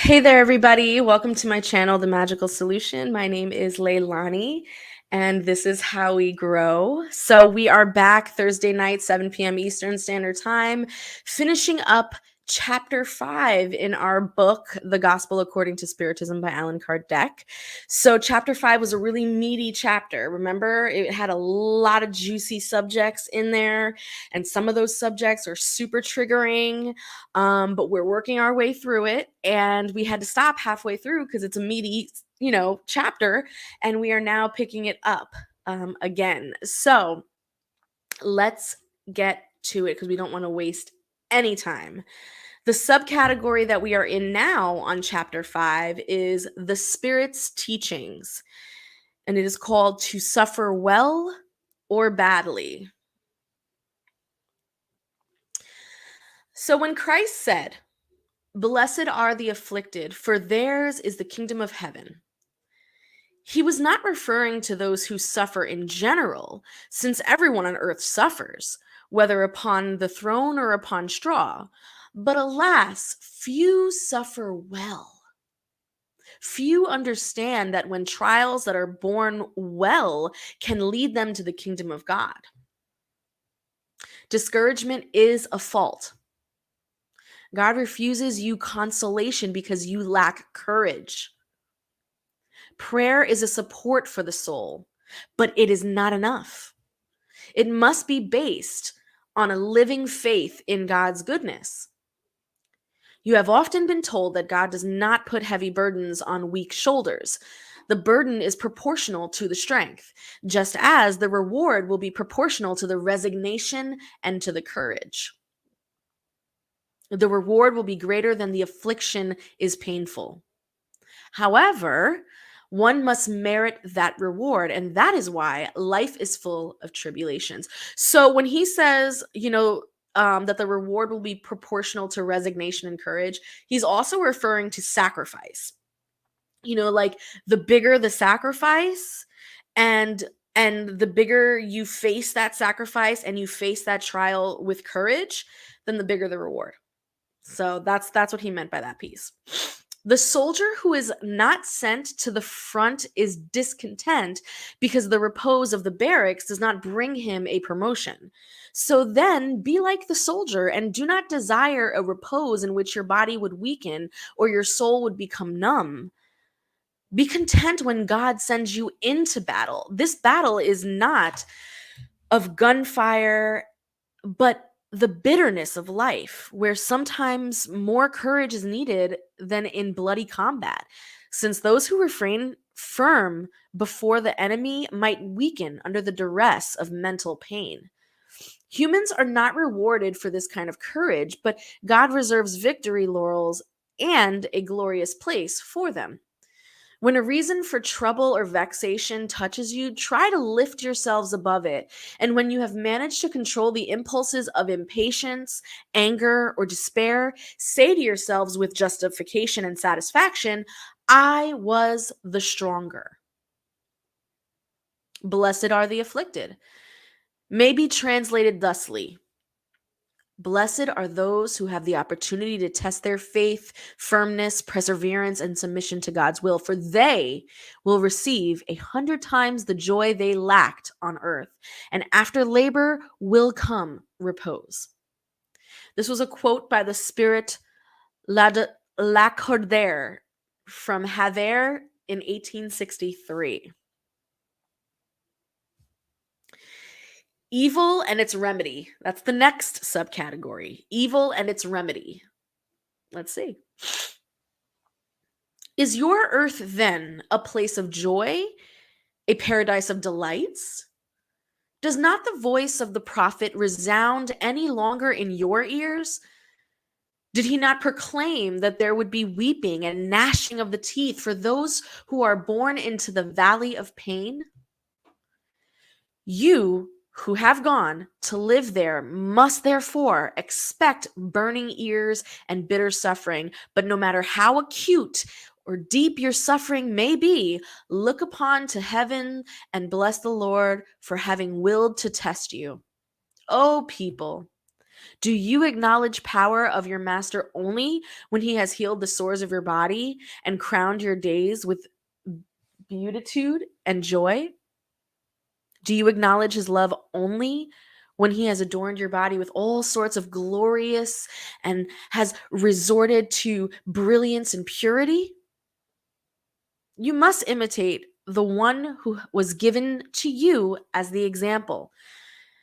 Hey there, everybody. Welcome to my channel, The Magical Solution. My name is Leilani, and this is how we grow. So we are back Thursday night, 7 p.m. Eastern Standard Time, finishing up chapter 5 in our book, The Gospel According to Spiritism by Kardec. So chapter 5 was a really meaty chapter. Remember, it had a lot of juicy subjects in there, and some of those subjects are super triggering. But we're working our way through it, and we had to stop halfway through because it's a meaty, chapter, and we are now picking it up again. So let's get to it because we don't want to waste any time. The subcategory that we are in now on chapter 5 is the Spirit's teachings, and it is called To Suffer Well or Badly. So when Christ said, "Blessed are the afflicted, for theirs is the kingdom of heaven," he was not referring to those who suffer in general, since everyone on earth suffers, whether upon the throne or upon straw. But alas, few suffer well. Few understand that when trials that are borne well can lead them to the kingdom of God. Discouragement is a fault. God refuses you consolation because you lack courage. Prayer is a support for the soul, but it is not enough. It must be based on a living faith in God's goodness. You have often been told that God does not put heavy burdens on weak shoulders. The burden is proportional to the strength, just as the reward will be proportional to the resignation and to the courage. The reward will be greater than the affliction is painful. However, one must merit that reward, and that is why life is full of tribulations. So when he says, that the reward will be proportional to resignation and courage, he's also referring to sacrifice. Like the bigger the sacrifice, and the bigger you face that sacrifice and you face that trial with courage, then the bigger the reward. So that's what he meant by that piece. The soldier who is not sent to the front is discontent because the repose of the barracks does not bring him a promotion. So then be like the soldier and do not desire a repose in which your body would weaken or your soul would become numb. Be content when God sends you into battle. This battle is not of gunfire, but the bitterness of life, where sometimes more courage is needed than in bloody combat, since those who refrain firm before the enemy might weaken under the duress of mental pain. Humans are not rewarded for this kind of courage, but God reserves victory laurels and a glorious place for them. When a reason for trouble or vexation touches you, try to lift yourselves above it. And when you have managed to control the impulses of impatience, anger, or despair, say to yourselves with justification and satisfaction, "I was the stronger." Blessed are the afflicted. May be translated thusly: blessed are those who have the opportunity to test their faith, firmness, perseverance, and submission to God's will, for they will receive 100 times the joy they lacked on earth, and after labor will come repose. This was a quote by the Spirit Lacordaire from Havre in 1863. Evil and its remedy. That's the next subcategory. Evil and its remedy. Let's see. Is your earth then a place of joy, a paradise of delights? Does not the voice of the prophet resound any longer in your ears? Did he not proclaim that there would be weeping and gnashing of the teeth for those who are born into the valley of pain? You who have gone to live there must therefore expect burning ears and bitter suffering. But no matter how acute or deep your suffering may be, look upon to heaven and bless the Lord for having willed to test you. Oh, people, Do you acknowledge power of your master only when he has healed the sores of your body and crowned your days with beatitude and joy? Do you acknowledge his love only when he has adorned your body with all sorts of glorious and has resorted to brilliance and purity? You must imitate the one who was given to you as the example.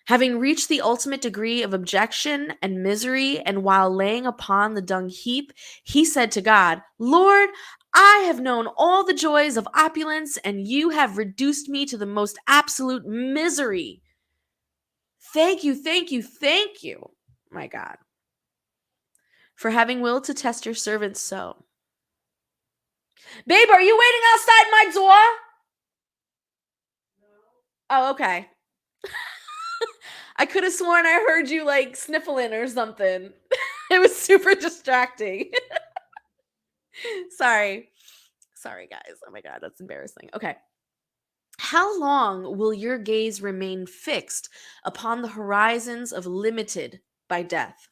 Having reached the ultimate degree of abjection and misery, and while laying upon the dung heap, he said to God, Lord, I have known all the joys of opulence, and you have reduced me to the most absolute misery. Thank you, thank you, thank you, my God, for having willed to test your servants so. Babe, are you waiting outside my door? Oh, okay. I could have sworn I heard you like sniffling or something. It was super distracting. Sorry. Sorry, guys. Oh my God, that's embarrassing. Okay. How long will your gaze remain fixed upon the horizons of limited by death?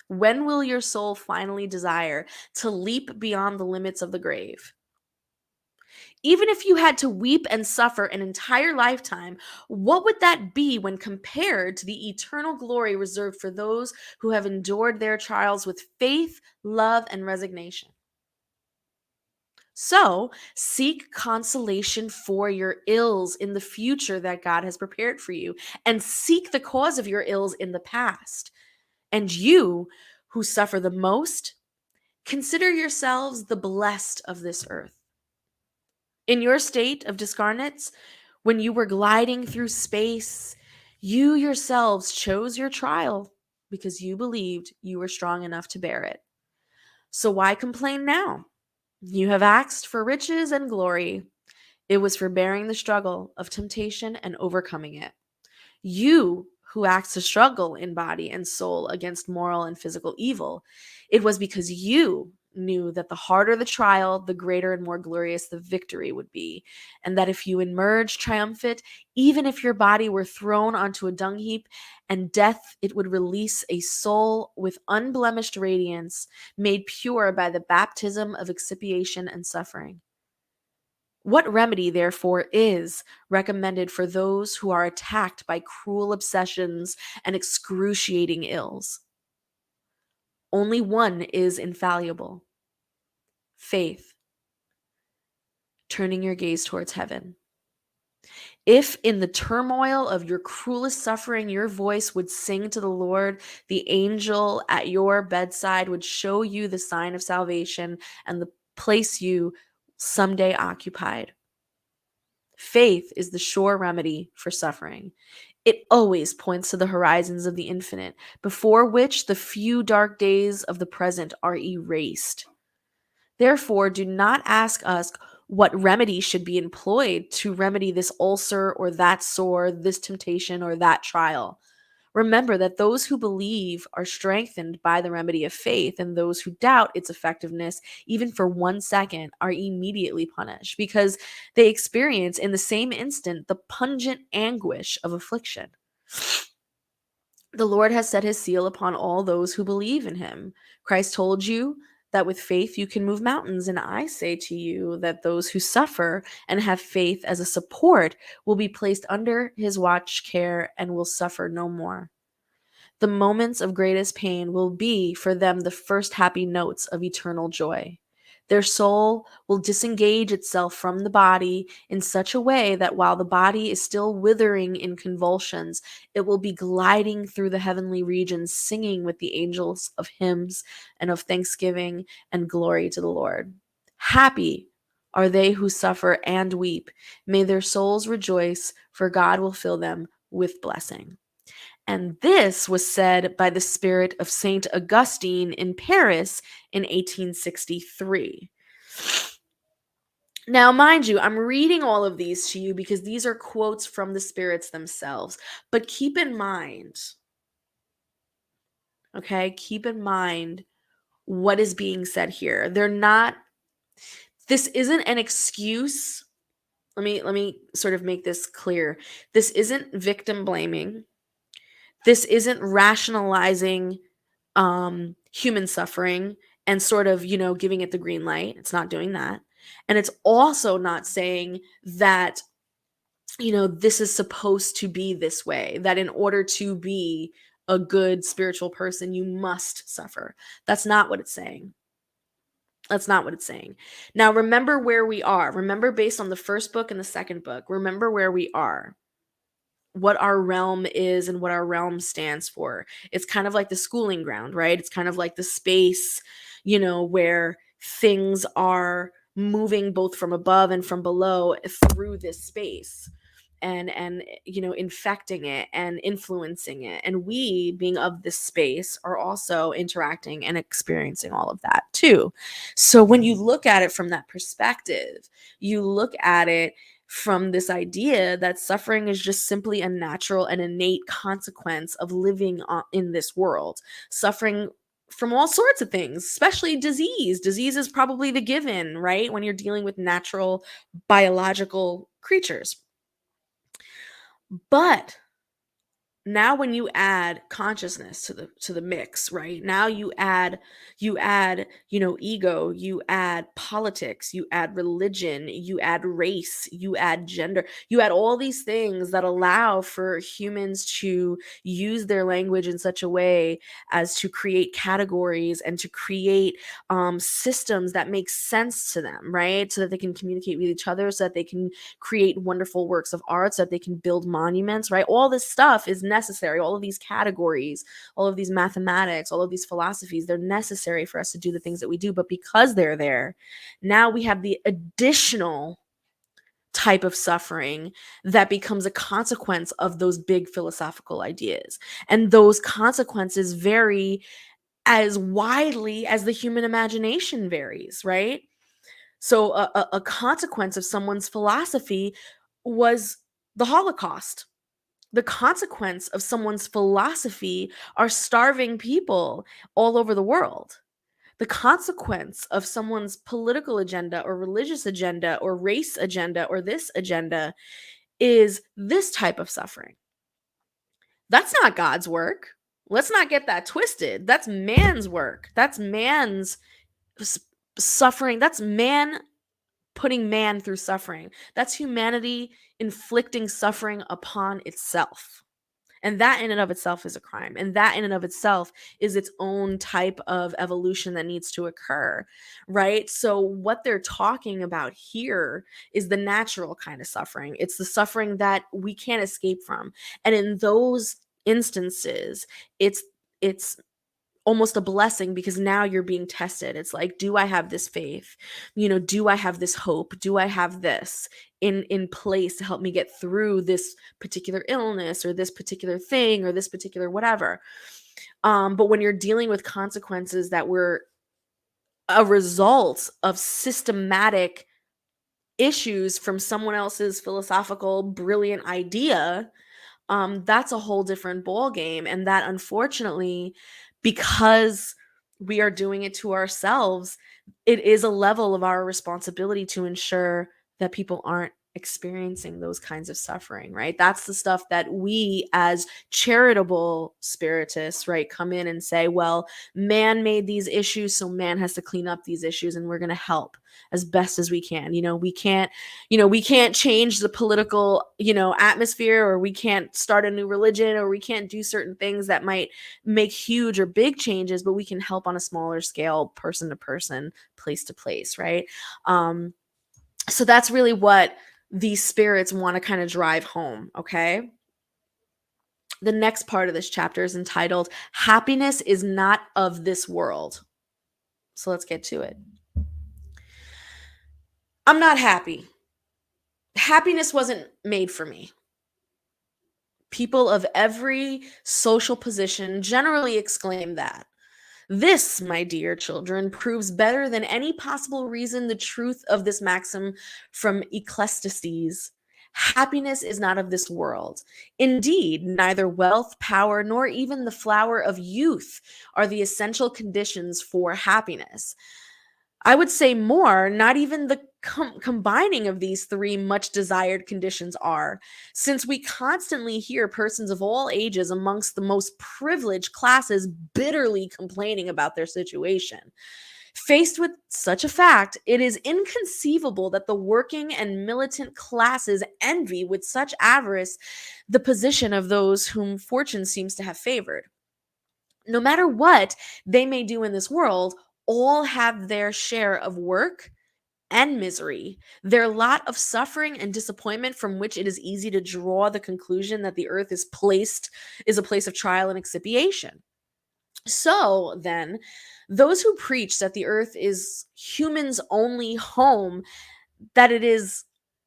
When will your soul finally desire to leap beyond the limits of the grave? Even if you had to weep and suffer an entire lifetime, what would that be when compared to the eternal glory reserved for those who have endured their trials with faith, love, and resignation? So, seek consolation for your ills in the future that God has prepared for you, and seek the cause of your ills in the past. And you, who suffer the most, consider yourselves the blessed of this earth. In your state of discarnates, when you were gliding through space, you yourselves chose your trial because you believed you were strong enough to bear it. So why complain now? You have asked for riches and glory. It was for bearing the struggle of temptation and overcoming it. You who acts to struggle in body and soul against moral and physical evil, it was because you knew that the harder the trial, the greater and more glorious the victory would be, and that if you emerged triumphant, even if your body were thrown onto a dung heap and death, it would release a soul with unblemished radiance, made pure by the baptism of expiation and suffering. What remedy, therefore, is recommended for those who are attacked by cruel obsessions and excruciating ills? Only one is infallible: faith, turning your gaze towards heaven. If in the turmoil of your cruelest suffering your voice would sing to the Lord, the angel at your bedside would show you the sign of salvation and the place you someday occupied. Faith is the sure remedy for suffering. It always points to the horizons of the infinite, before which the few dark days of the present are erased. Therefore, do not ask us what remedy should be employed to remedy this ulcer or that sore, this temptation or that trial. Remember that those who believe are strengthened by the remedy of faith, and those who doubt its effectiveness, even for 1 second, are immediately punished because they experience in the same instant the pungent anguish of affliction. The Lord has set his seal upon all those who believe in him. Christ told you that with faith you can move mountains, and I say to you that those who suffer and have faith as a support will be placed under his watch care and will suffer no more. The moments of greatest pain will be for them the first happy notes of eternal joy. Their soul will disengage itself from the body in such a way that while the body is still withering in convulsions, it will be gliding through the heavenly regions, singing with the angels of hymns and of thanksgiving and glory to the Lord. Happy are they who suffer and weep. May their souls rejoice, for God will fill them with blessing. And this was said by the spirit of Saint Augustine in Paris in 1863. Now, mind you, I'm reading all of these to you because these are quotes from the spirits themselves. But keep in mind, okay, keep in mind what is being said here. This isn't an excuse. Let me sort of make this clear. This isn't victim blaming. This isn't rationalizing human suffering and sort of, giving it the green light. It's not doing that. And it's also not saying that, this is supposed to be this way, that in order to be a good spiritual person, you must suffer. That's not what it's saying. That's not what it's saying. Now, remember where we are. Remember, based on the first book and the second book, remember where we are, what our realm is and what our realm stands for. It's kind of like the schooling ground, right? It's kind of like the space, where things are moving both from above and from below through this space, and infecting it and influencing it. And we, being of this space, are also interacting and experiencing all of that too. So when you look at it from that perspective, you look at it from this idea that suffering is just simply a natural and innate consequence of living in this world. Suffering from all sorts of things, especially disease. Disease is probably the given, right? When you're dealing with natural biological creatures. But now when you add consciousness to the mix, right? Now you add ego, you add politics, you add religion, you add race, you add gender, you add all these things that allow for humans to use their language in such a way as to create categories and to create systems that make sense to them, right? So that they can communicate with each other, so that they can create wonderful works of art, so that they can build monuments, right? All this stuff is necessary. All of these categories, all of these mathematics, all of these philosophies, they're necessary for us to do the things that we do. But because they're there, now we have the additional type of suffering that becomes a consequence of those big philosophical ideas. And those consequences vary as widely as the human imagination varies, right? So a consequence of someone's philosophy was the Holocaust. The consequence of someone's philosophy are starving people all over the world. The consequence of someone's political agenda or religious agenda or race agenda or this agenda is this type of suffering. That's not God's work. Let's not get that twisted. That's man's work. That's man's suffering. That's man putting man through suffering. That's humanity inflicting suffering upon itself. And that in and of itself is a crime. And that in and of itself is its own type of evolution that needs to occur, right? So what they're talking about here is the natural kind of suffering. It's the suffering that we can't escape from. And in those instances, it's almost a blessing, because now you're being tested. It's like, do I have this faith? Do I have this hope? Do I have this in place to help me get through this particular illness or this particular thing or this particular whatever? But when you're dealing with consequences that were a result of systematic issues from someone else's philosophical brilliant idea, that's a whole different ball game. And that, unfortunately, because we are doing it to ourselves, it is a level of our responsibility to ensure that people aren't experiencing those kinds of suffering, right? That's the stuff that we as charitable spiritists, right, come in and say, well, man made these issues, so man has to clean up these issues, and we're going to help as best as we can. We can't change the political, atmosphere, or we can't start a new religion, or we can't do certain things that might make huge or big changes, but we can help on a smaller scale, person to person, place to place, right? So that's really what these spirits want to kind of drive home, okay? The next part of this chapter is entitled, Happiness is Not of This World. So let's get to it. I'm not happy. Happiness wasn't made for me. People of every social position generally exclaim that. This, my dear children, proves better than any possible reason the truth of this maxim from Ecclesiastes. Happiness is not of this world. Indeed, neither wealth, power, nor even the flower of youth are the essential conditions for happiness. I would say more, not even the combining of these three much desired conditions are, since we constantly hear persons of all ages amongst the most privileged classes bitterly complaining about their situation. Faced with such a fact, it is inconceivable that the working and militant classes envy with such avarice the position of those whom fortune seems to have favored. No matter what they may do in this world, all have their share of work and misery, their lot of suffering and disappointment, from which it is easy to draw the conclusion that the earth is a place of trial and expiation. So then, those who preach that the earth is humans' only home, that it is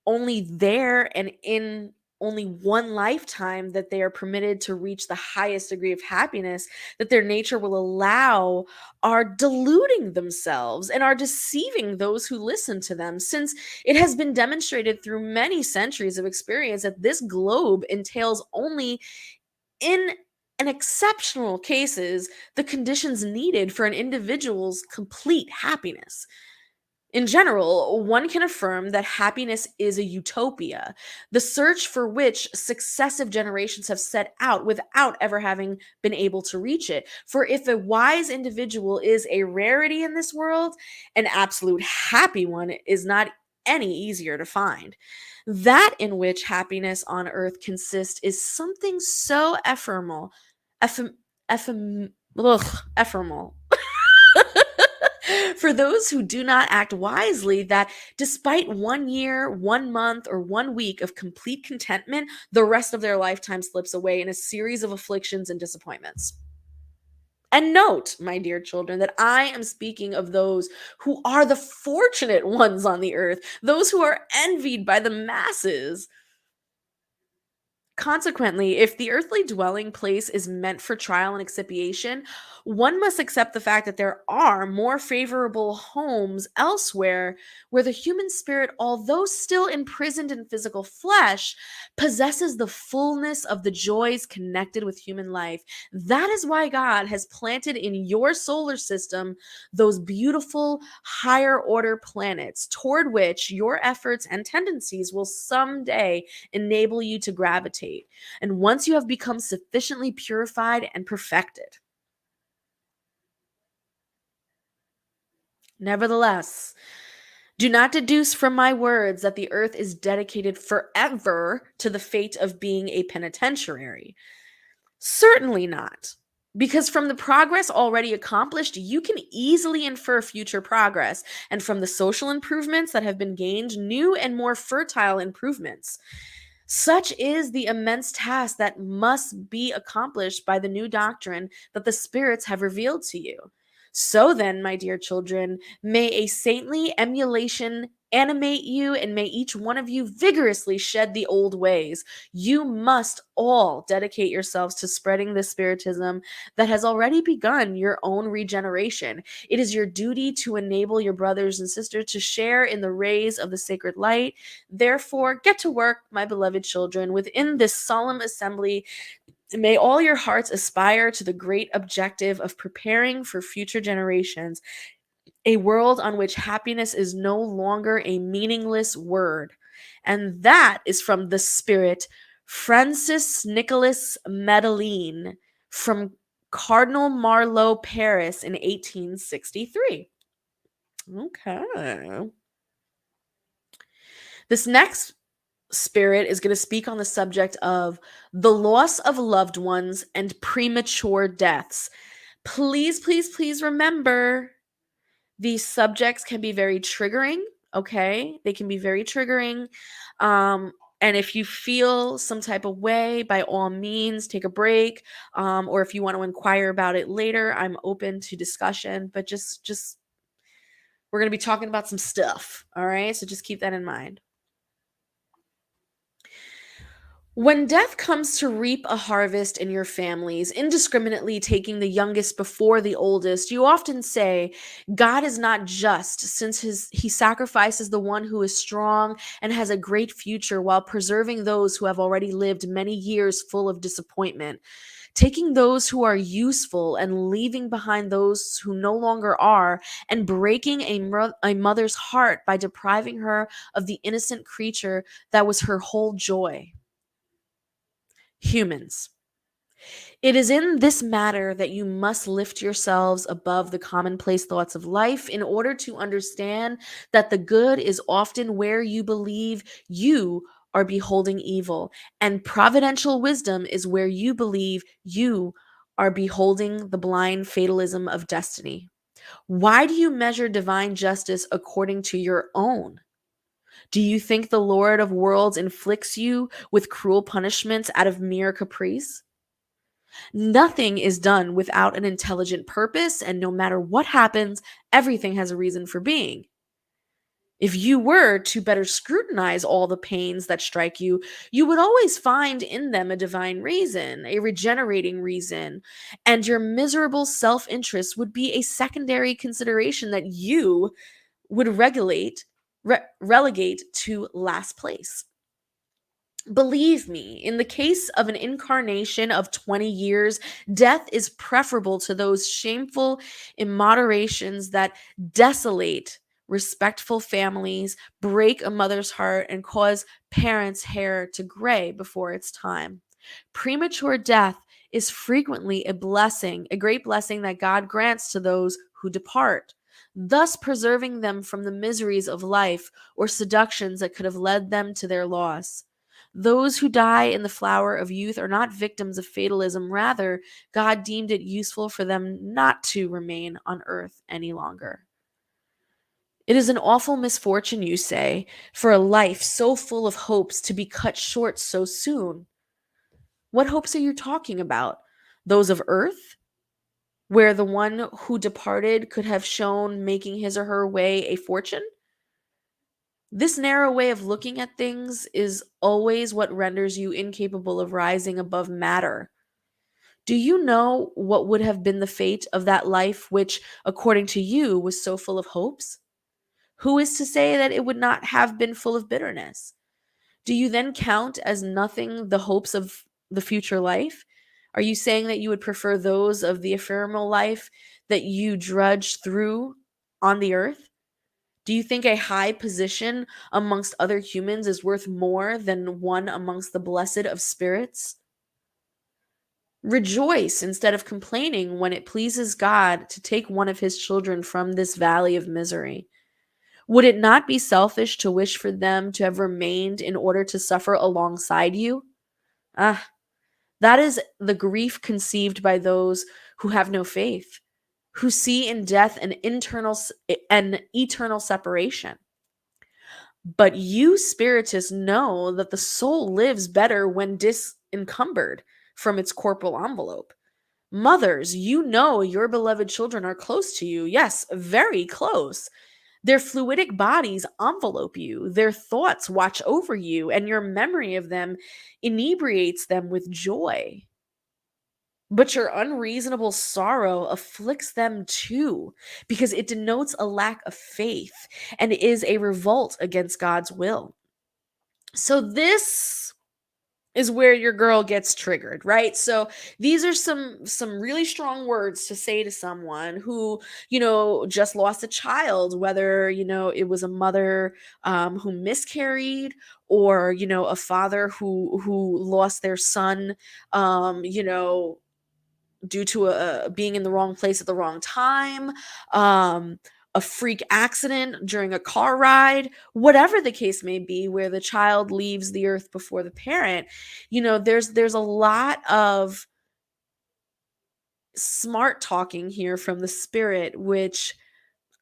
only there and in only one lifetime that they are permitted to reach the highest degree of happiness that their nature will allow, are deluding themselves and are deceiving those who listen to them, since it has been demonstrated through many centuries of experience that this globe entails only, in an exceptional cases, the conditions needed for an individual's complete happiness. In general, one can affirm that happiness is a utopia, the search for which successive generations have set out without ever having been able to reach it. For if a wise individual is a rarity in this world, an absolute happy one is not any easier to find. That in which happiness on earth consists is something so ephemeral, ephem, ephemeral for those who do not act wisely, that despite 1 year, 1 month, or 1 week of complete contentment, the rest of their lifetime slips away in a series of afflictions and disappointments. And note, my dear children, that I am speaking of those who are the fortunate ones on the earth, those who are envied by the masses. Consequently, if the earthly dwelling place is meant for trial and expiation, one must accept the fact that there are more favorable homes elsewhere where the human spirit, although still imprisoned in physical flesh, possesses the fullness of the joys connected with human life. That is why God has planted in your solar system those beautiful higher order planets toward which your efforts and tendencies will someday enable you to gravitate. And once you have become sufficiently purified and perfected. Nevertheless, do not deduce from my words that the earth is dedicated forever to the fate of being a penitentiary. Certainly not. Because from the progress already accomplished, you can easily infer future progress, and from the social improvements that have been gained, new and more fertile improvements. Such is the immense task that must be accomplished by the new doctrine that the spirits have revealed to you. So then, my dear children, may a saintly emulation animate you, and may each one of you vigorously shed the old ways. You must all dedicate yourselves to spreading the spiritism that has already begun your own regeneration. It is your duty to enable your brothers and sisters to share in the rays of the sacred light. Therefore, get to work, my beloved children, within this solemn assembly. May all your hearts aspire to the great objective of preparing for future generations a world on which happiness is no longer a meaningless word. And that is from the spirit Francis Nicholas Madeleine from Cardinal Marlowe, Paris in 1863. Okay. This next spirit is going to speak on the subject of the loss of loved ones and premature deaths. Please, please, please remember these subjects can be very triggering, okay? They can be very triggering. And if you feel some type of way, by all means, take a break. Or if you want to inquire about it later, I'm open to discussion. But just we're going to be talking about some stuff, all right? So just keep that in mind. When death comes to reap a harvest in your families, indiscriminately taking the youngest before the oldest, you often say, God is not just, since he sacrifices the one who is strong and has a great future while preserving those who have already lived many years full of disappointment. taking those who are useful and leaving behind those who no longer are, and breaking a mother's heart by depriving her of the innocent creature that was her whole joy. Humans. It is in this matter that you must lift yourselves above the commonplace thoughts of life in order to understand that the good is often where you believe you are beholding evil, and providential wisdom is where you believe you are beholding the blind fatalism of destiny. Why do you measure divine justice according to your own? Do you think the Lord of worlds inflicts you with cruel punishments out of mere caprice? Nothing is done without an intelligent purpose, and no matter what happens, everything has a reason for being. If you were to better scrutinize all the pains that strike you, you would always find in them a divine reason, a regenerating reason, and your miserable self interest would be a secondary consideration that you would relegate to last place. Believe me, in the case of an incarnation of 20 years, death is preferable to those shameful immoderations that desolate respectful families, break a mother's heart, and cause parents' hair to gray before its time. Premature death is frequently a blessing, a great blessing that God grants to those who depart, thus preserving them from the miseries of life or seductions that could have led them to their loss. Those who die in the flower of youth are not victims of fatalism. Rather, God deemed it useful for them not to remain on earth any longer. It is an awful misfortune, you say, for a life so full of hopes to be cut short so soon. What hopes are you talking about? Those of earth, where the one who departed could have shown making his or her way a fortune? This narrow way of looking at things is always what renders you incapable of rising above matter. Do you know what would have been the fate of that life which, according to you, was so full of hopes? Who is to say that it would not have been full of bitterness? Do you then count as nothing the hopes of the future life? Are you saying that you would prefer those of the ephemeral life that you drudge through on the earth? Do you think a high position amongst other humans is worth more than one amongst the blessed of spirits? Rejoice instead of complaining when it pleases God to take one of his children from this valley of misery. Would it not be selfish to wish for them to have remained in order to suffer alongside you? Ah, that is the grief conceived by those who have no faith, who see in death an eternal separation. But you spiritists know that the soul lives better when disencumbered from its corporal envelope. Mothers, you know your beloved children are close to you. Yes, very close. Their fluidic bodies envelope you, their thoughts watch over you, and your memory of them inebriates them with joy. But your unreasonable sorrow afflicts them too, because it denotes a lack of faith and is a revolt against God's will. So, this is where your girl gets triggered, right? So these are some really strong words to say to someone who, just lost a child, whether, it was a mother who miscarried, or, a father who lost their son, due to being in the wrong place at the wrong time, a freak accident during a car ride, whatever the case may be, where the child leaves the earth before the parent. There's a lot of smart talking here from the spirit, which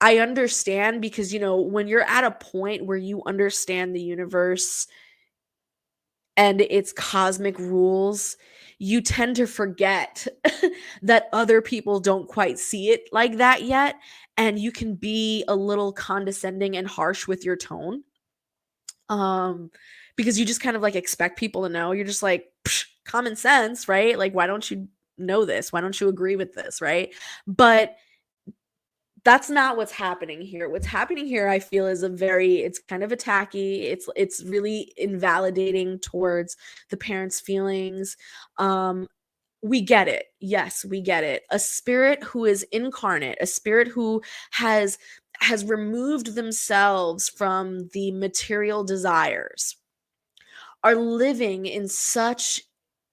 I understand, because when you're at a point where you understand the universe and its cosmic rules, you tend to forget that other people don't quite see it like that yet. And you can be a little condescending and harsh with your tone. Um, because you just kind of like expect people to know. You're just like, "Psh, common sense, right? Like, why don't you know this? Why don't you agree with this?" Right. But that's not what's happening here. What's happening here, I feel, is it's kind of attacky. It's really invalidating towards the parents' feelings. Um, We get it. Yes, we get it. A spirit who is incarnate, a spirit who has removed themselves from the material desires, are living in such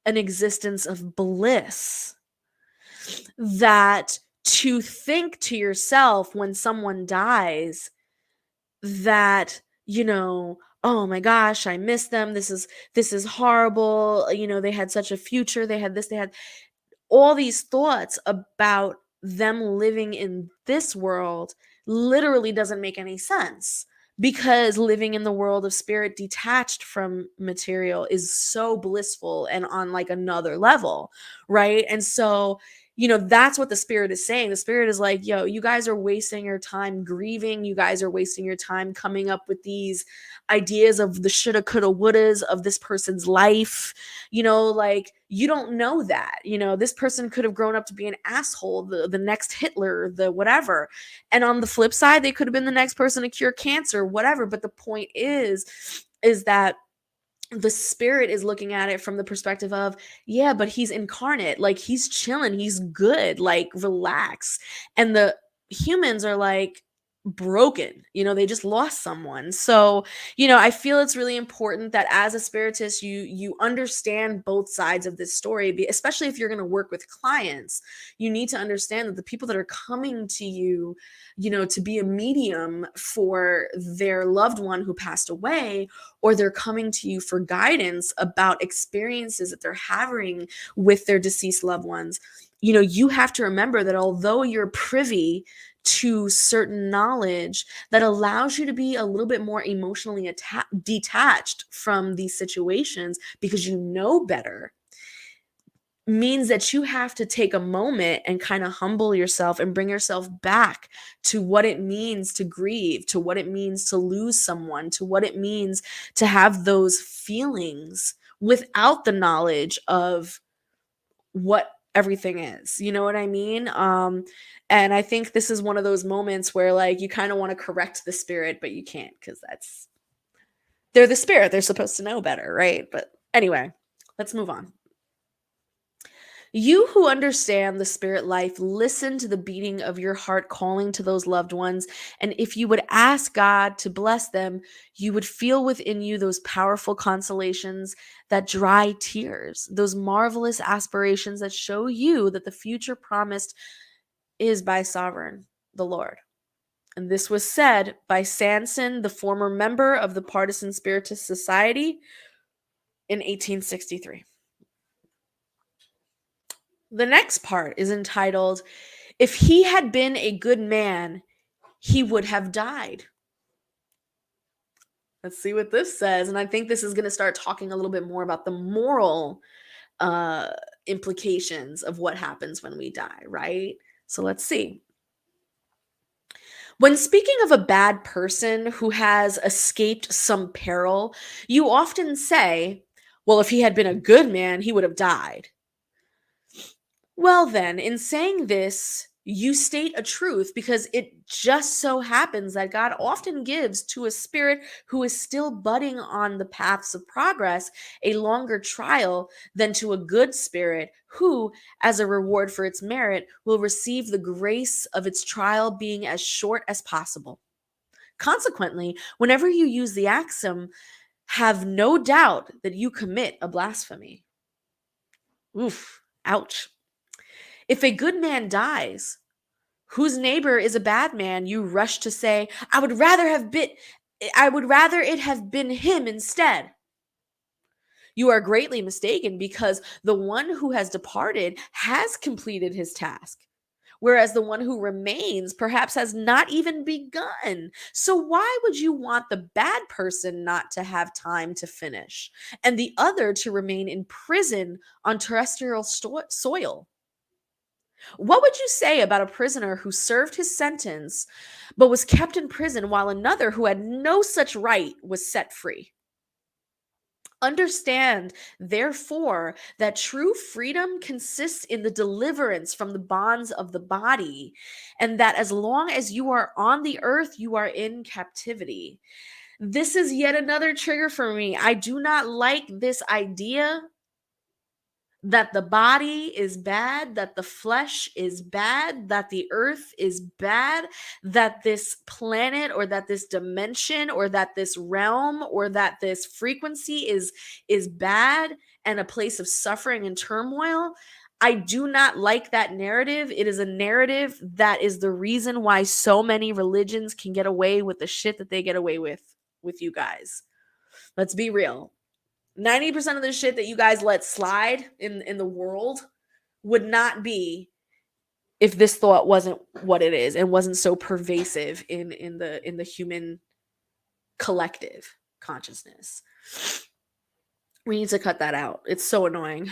an existence of bliss that to think to yourself when someone dies that, oh my gosh, I miss them. This is horrible. They had such a future. They had this, they had all these thoughts about them living in this world literally doesn't make any sense, because living in the world of spirit detached from material is so blissful and on like another level, right? And so that's what the spirit is saying. The spirit is like, yo, you guys are wasting your time grieving. You guys are wasting your time coming up with these ideas of the shoulda coulda wouldas of this person's life. Like, you don't know that. This person could have grown up to be an asshole, the next Hitler, the whatever. And on the flip side, they could have been the next person to cure cancer, whatever. But the point is that the spirit is looking at it from the perspective of, yeah, but he's incarnate, like he's chilling, he's good, like relax. And the humans are like broken, they just lost someone. So I feel it's really important that as a spiritist you understand both sides of this story, especially if you're going to work with clients. You need to understand that the people that are coming to you, to be a medium for their loved one who passed away, or they're coming to you for guidance about experiences that they're having with their deceased loved ones. You have to remember that although you're privy to certain knowledge that allows you to be a little bit more emotionally detached from these situations because you know better, means that you have to take a moment and kind of humble yourself and bring yourself back to what it means to grieve, to what it means to lose someone, to what it means to have those feelings without the knowledge of what everything is. You know what I mean? And I think this is one of those moments where like you kind of want to correct the spirit, but you can't, because they're the spirit. They're supposed to know better, right? But anyway, let's move on. You who understand the spirit life, listen to the beating of your heart calling to those loved ones. And if you would ask God to bless them, you would feel within you those powerful consolations that dry tears, those marvelous aspirations that show you that the future promised is by sovereign, the Lord. And this was said by Sanson, the former member of the Partisan Spiritist Society, in 1863. The next part is entitled, If He Had Been a Good Man, He Would Have Died. Let's see what this says. And I think this is going to start talking a little bit more about the moral implications of what happens when we die, right? So let's see. When speaking of a bad person who has escaped some peril, you often say, well, if he had been a good man, he would have died. Well, then, in saying this, you state a truth, because it just so happens that God often gives to a spirit who is still budding on the paths of progress a longer trial than to a good spirit who, as a reward for its merit, will receive the grace of its trial being as short as possible. Consequently, whenever you use the axiom, have no doubt that you commit a blasphemy. Oof, ouch. If a good man dies, whose neighbor is a bad man, you rush to say, I would rather it have been him instead. You are greatly mistaken, because the one who has departed has completed his task, whereas the one who remains perhaps has not even begun. So why would you want the bad person not to have time to finish and the other to remain in prison on terrestrial soil? What would you say about a prisoner who served his sentence but was kept in prison while another who had no such right was set free? Understand, therefore, that true freedom consists in the deliverance from the bonds of the body, and that as long as you are on the earth, you are in captivity. This is yet another trigger for me. I do not like this idea that the body is bad, that the flesh is bad, that the earth is bad, that this planet or that this dimension or that this realm or that this frequency is bad and a place of suffering and turmoil. I do not like that narrative. It is a narrative that is the reason why so many religions can get away with the shit that they get away with you guys. Let's be real. 90% of the shit that you guys let slide in the world would not be if this thought wasn't what it is and wasn't so pervasive in the human collective consciousness. We need to cut that out. It's so annoying.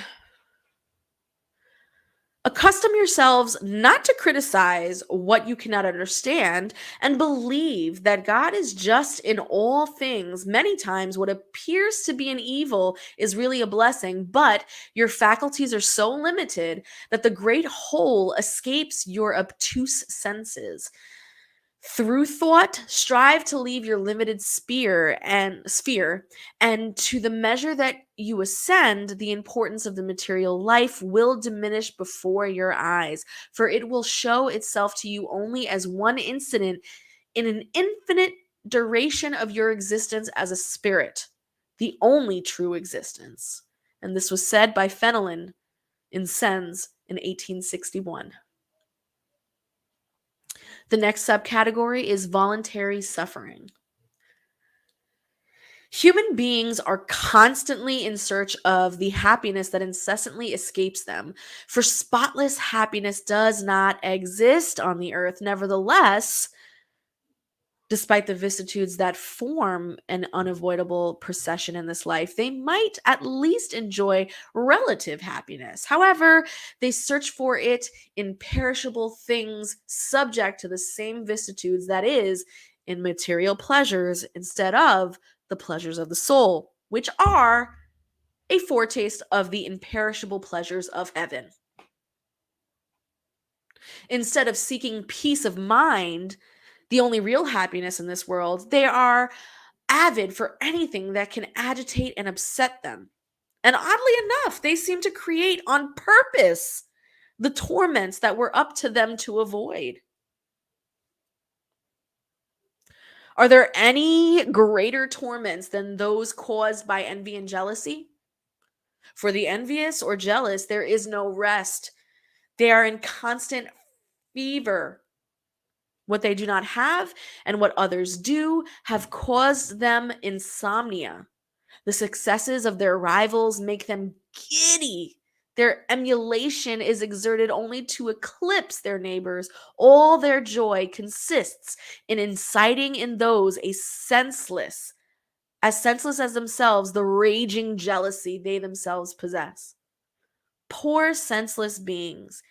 Accustom yourselves not to criticize what you cannot understand and believe that God is just in all things. Many times, what appears to be an evil is really a blessing, but your faculties are so limited that the great whole escapes your obtuse senses. Through thought, strive to leave your limited sphere, and to the measure that you ascend, the importance of the material life will diminish before your eyes, for it will show itself to you only as one incident in an infinite duration of your existence as a spirit, the only true existence. And this was said by Fenelon in Sens in 1861. The next subcategory is voluntary suffering. Human beings are constantly in search of the happiness that incessantly escapes them, for spotless happiness does not exist on the earth. Nevertheless, despite the vicissitudes that form an unavoidable procession in this life, they might at least enjoy relative happiness. However, they search for it in perishable things subject to the same vicissitudes, that is, in material pleasures instead of the pleasures of the soul, which are a foretaste of the imperishable pleasures of heaven. Instead of seeking peace of mind, the only real happiness in this world, they are avid for anything that can agitate and upset them. And oddly enough, they seem to create on purpose the torments that were up to them to avoid. Are there any greater torments than those caused by envy and jealousy? For the envious or jealous, there is no rest. They are in constant fever. What they do not have and what others do have caused them insomnia. The successes of their rivals make them giddy. Their emulation is exerted only to eclipse their neighbors. All their joy consists in inciting in those as senseless as themselves, the raging jealousy they themselves possess. Poor senseless beings,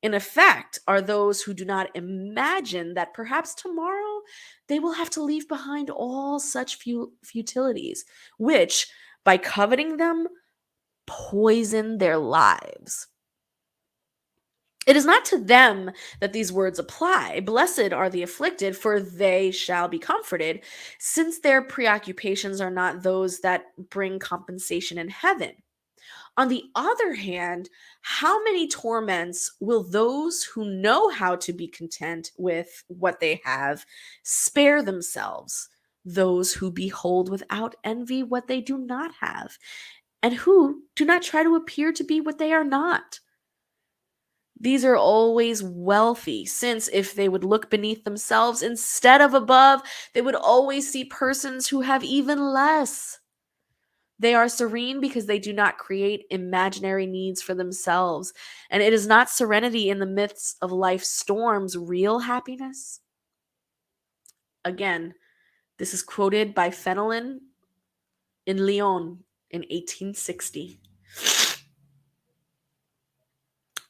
in effect, are those who do not imagine that perhaps tomorrow they will have to leave behind all such futilities, which, by coveting them, poison their lives. It is not to them that these words apply. Blessed are the afflicted, for they shall be comforted, since their preoccupations are not those that bring compensation in heaven. On the other hand, how many torments will those who know how to be content with what they have spare themselves? Those who behold without envy what they do not have, and who do not try to appear to be what they are not. These are always wealthy, since if they would look beneath themselves instead of above, they would always see persons who have even less. They are serene because they do not create imaginary needs for themselves. And it is not serenity in the midst of life's storms real happiness. Again, this is quoted by Fenelon in Lyon in 1860.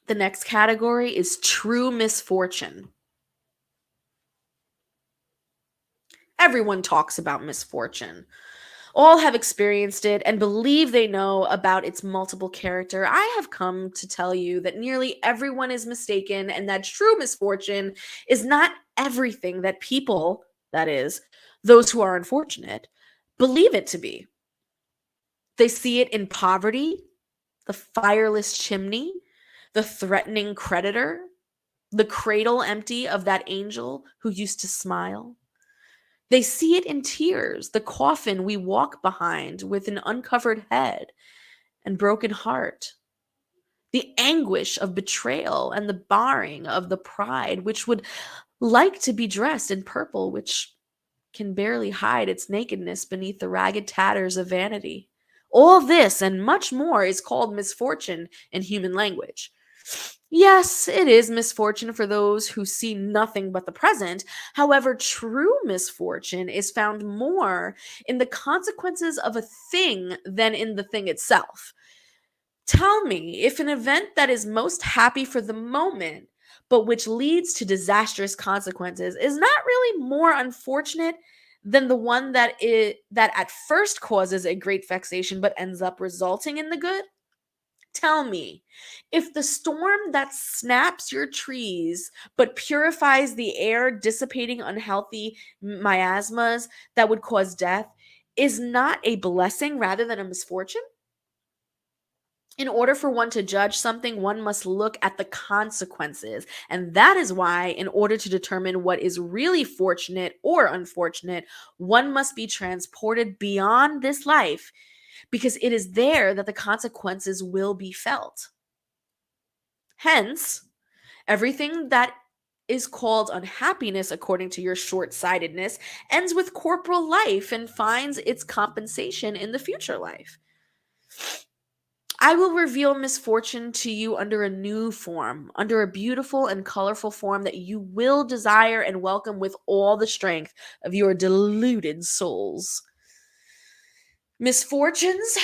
The next category is true misfortune. Everyone talks about misfortune. All have experienced it and believe they know about its multiple character. I have come to tell you that nearly everyone is mistaken, and that true misfortune is not everything that people, that is, those who are unfortunate, believe it to be. They see it in poverty, the fireless chimney, the threatening creditor, the cradle empty of that angel who used to smile. They see it in tears, the coffin we walk behind with an uncovered head and broken heart, the anguish of betrayal and the barring of the pride which would like to be dressed in purple, which can barely hide its nakedness beneath the ragged tatters of vanity. All this and much more is called misfortune in human language. Yes, it is misfortune for those who see nothing but the present. However, true misfortune is found more in the consequences of a thing than in the thing itself. Tell me if an event that is most happy for the moment, but which leads to disastrous consequences, is not really more unfortunate than the one that at first causes a great vexation but ends up resulting in the good? Tell me, if the storm that snaps your trees but purifies the air, dissipating unhealthy miasmas that would cause death, is not a blessing rather than a misfortune? In order for one to judge something, one must look at the consequences. And that is why, in order to determine what is really fortunate or unfortunate, one must be transported beyond this life, because it is there that the consequences will be felt. Hence, everything that is called unhappiness, according to your short sightedness, ends with corporal life and finds its compensation in the future life. I will reveal misfortune to you under a new form, under a beautiful and colorful form that you will desire and welcome with all the strength of your deluded souls. Misfortunes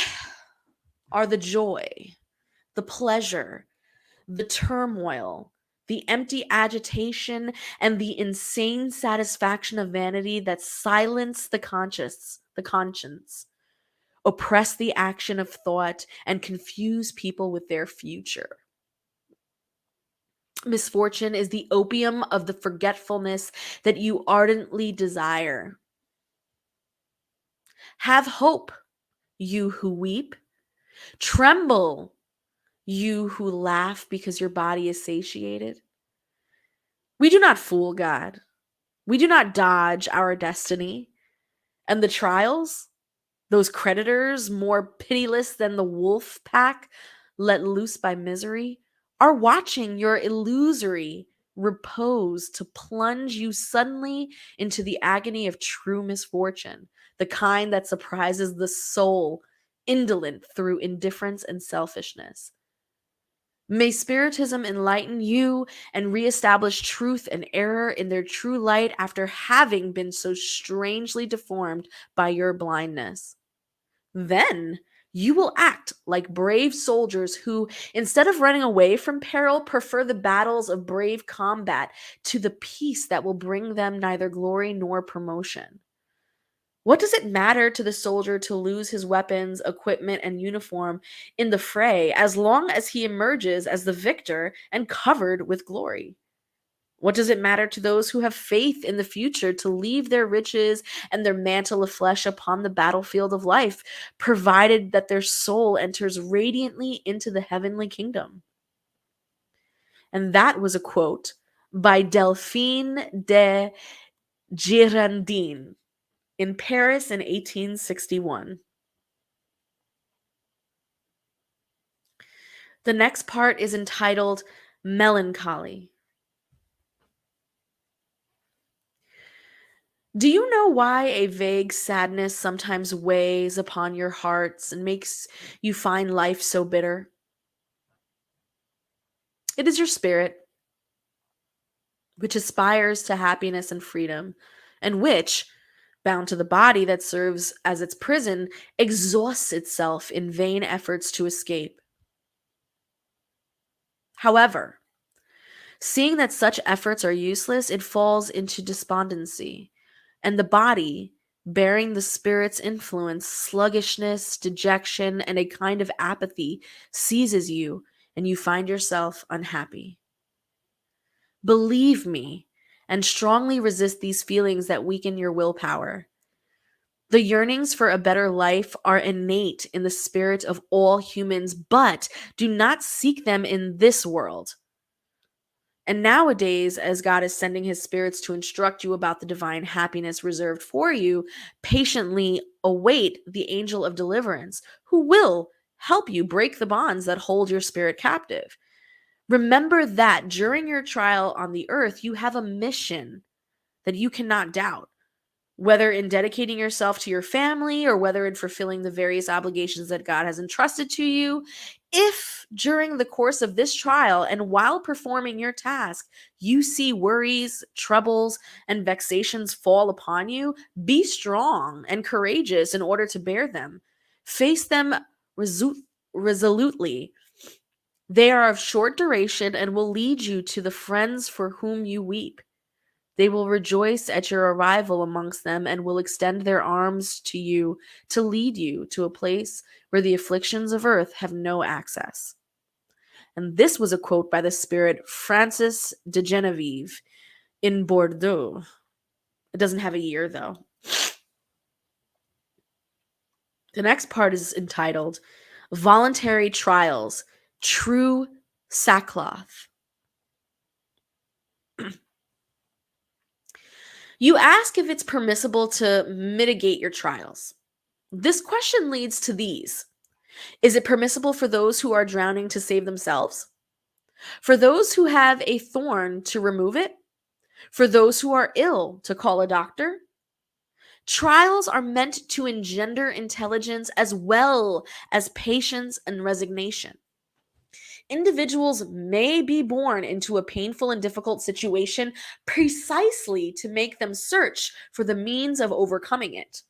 are the joy, the pleasure, the turmoil, the empty agitation, and the insane satisfaction of vanity that silence the conscience, oppress the action of thought, and confuse people with their future. Misfortune is the opium of the forgetfulness that you ardently desire. Have hope, you who weep. Tremble, you who laugh because your body is satiated. We do not fool God. We do not dodge our destiny. And the trials, those creditors more pitiless than the wolf pack let loose by misery, are watching your illusory repose to plunge you suddenly into the agony of true misfortune, the kind that surprises the soul, indolent through indifference and selfishness. May Spiritism enlighten you and reestablish truth and error in their true light after having been so strangely deformed by your blindness. Then you will act like brave soldiers who, instead of running away from peril, prefer the battles of brave combat to the peace that will bring them neither glory nor promotion. What does it matter to the soldier to lose his weapons, equipment, and uniform in the fray as long as he emerges as the victor and covered with glory? What does it matter to those who have faith in the future to leave their riches and their mantle of flesh upon the battlefield of life, provided that their soul enters radiantly into the heavenly kingdom? And that was a quote by Delphine de Girardin in Paris in 1861. The next part is entitled Melancholy. Do you know why a vague sadness sometimes weighs upon your hearts and makes you find life so bitter? It is your spirit, which aspires to happiness and freedom, and which, bound to the body that serves as its prison, exhausts itself in vain efforts to escape. However, seeing that such efforts are useless, it falls into despondency, and the body, bearing the spirit's influence, sluggishness, dejection, and a kind of apathy seizes you, and you find yourself unhappy. Believe me, and strongly resist these feelings that weaken your willpower. The yearnings for a better life are innate in the spirit of all humans, but do not seek them in this world. And nowadays, as God is sending his spirits to instruct you about the divine happiness reserved for you, patiently await the angel of deliverance who will help you break the bonds that hold your spirit captive. Remember that during your trial on the earth, you have a mission that you cannot doubt, whether in dedicating yourself to your family or whether in fulfilling the various obligations that God has entrusted to you. If during the course of this trial and while performing your task, you see worries, troubles, and vexations fall upon you, be strong and courageous in order to bear them. Face them resolutely. They are of short duration and will lead you to the friends for whom you weep. They will rejoice at your arrival amongst them and will extend their arms to you to lead you to a place where the afflictions of earth have no access. And this was a quote by the spirit Francis de Genevieve in Bordeaux. It doesn't have a year, though. The next part is entitled Voluntary Trials, True Sackcloth. You ask if it's permissible to mitigate your trials. This question leads to these. Is it permissible for those who are drowning to save themselves? For those who have a thorn to remove it? For those who are ill to call a doctor? Trials are meant to engender intelligence as well as patience and resignation. Individuals may be born into a painful and difficult situation precisely to make them search for the means of overcoming it.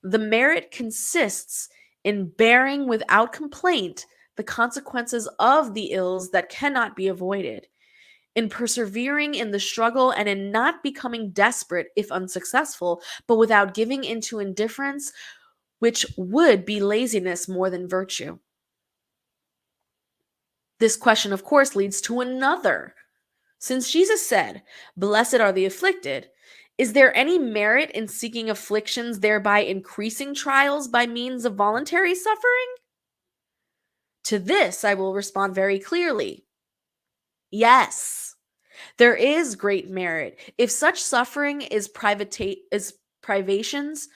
The merit consists in bearing without complaint the consequences of the ills that cannot be avoided, in persevering in the struggle and in not becoming desperate if unsuccessful, but without giving into indifference, which would be laziness more than virtue. This question, of course, leads to another. Since Jesus said, "Blessed are the afflicted," is there any merit in seeking afflictions, thereby increasing trials by means of voluntary suffering? To this, I will respond very clearly. Yes, there is great merit. If such suffering is privations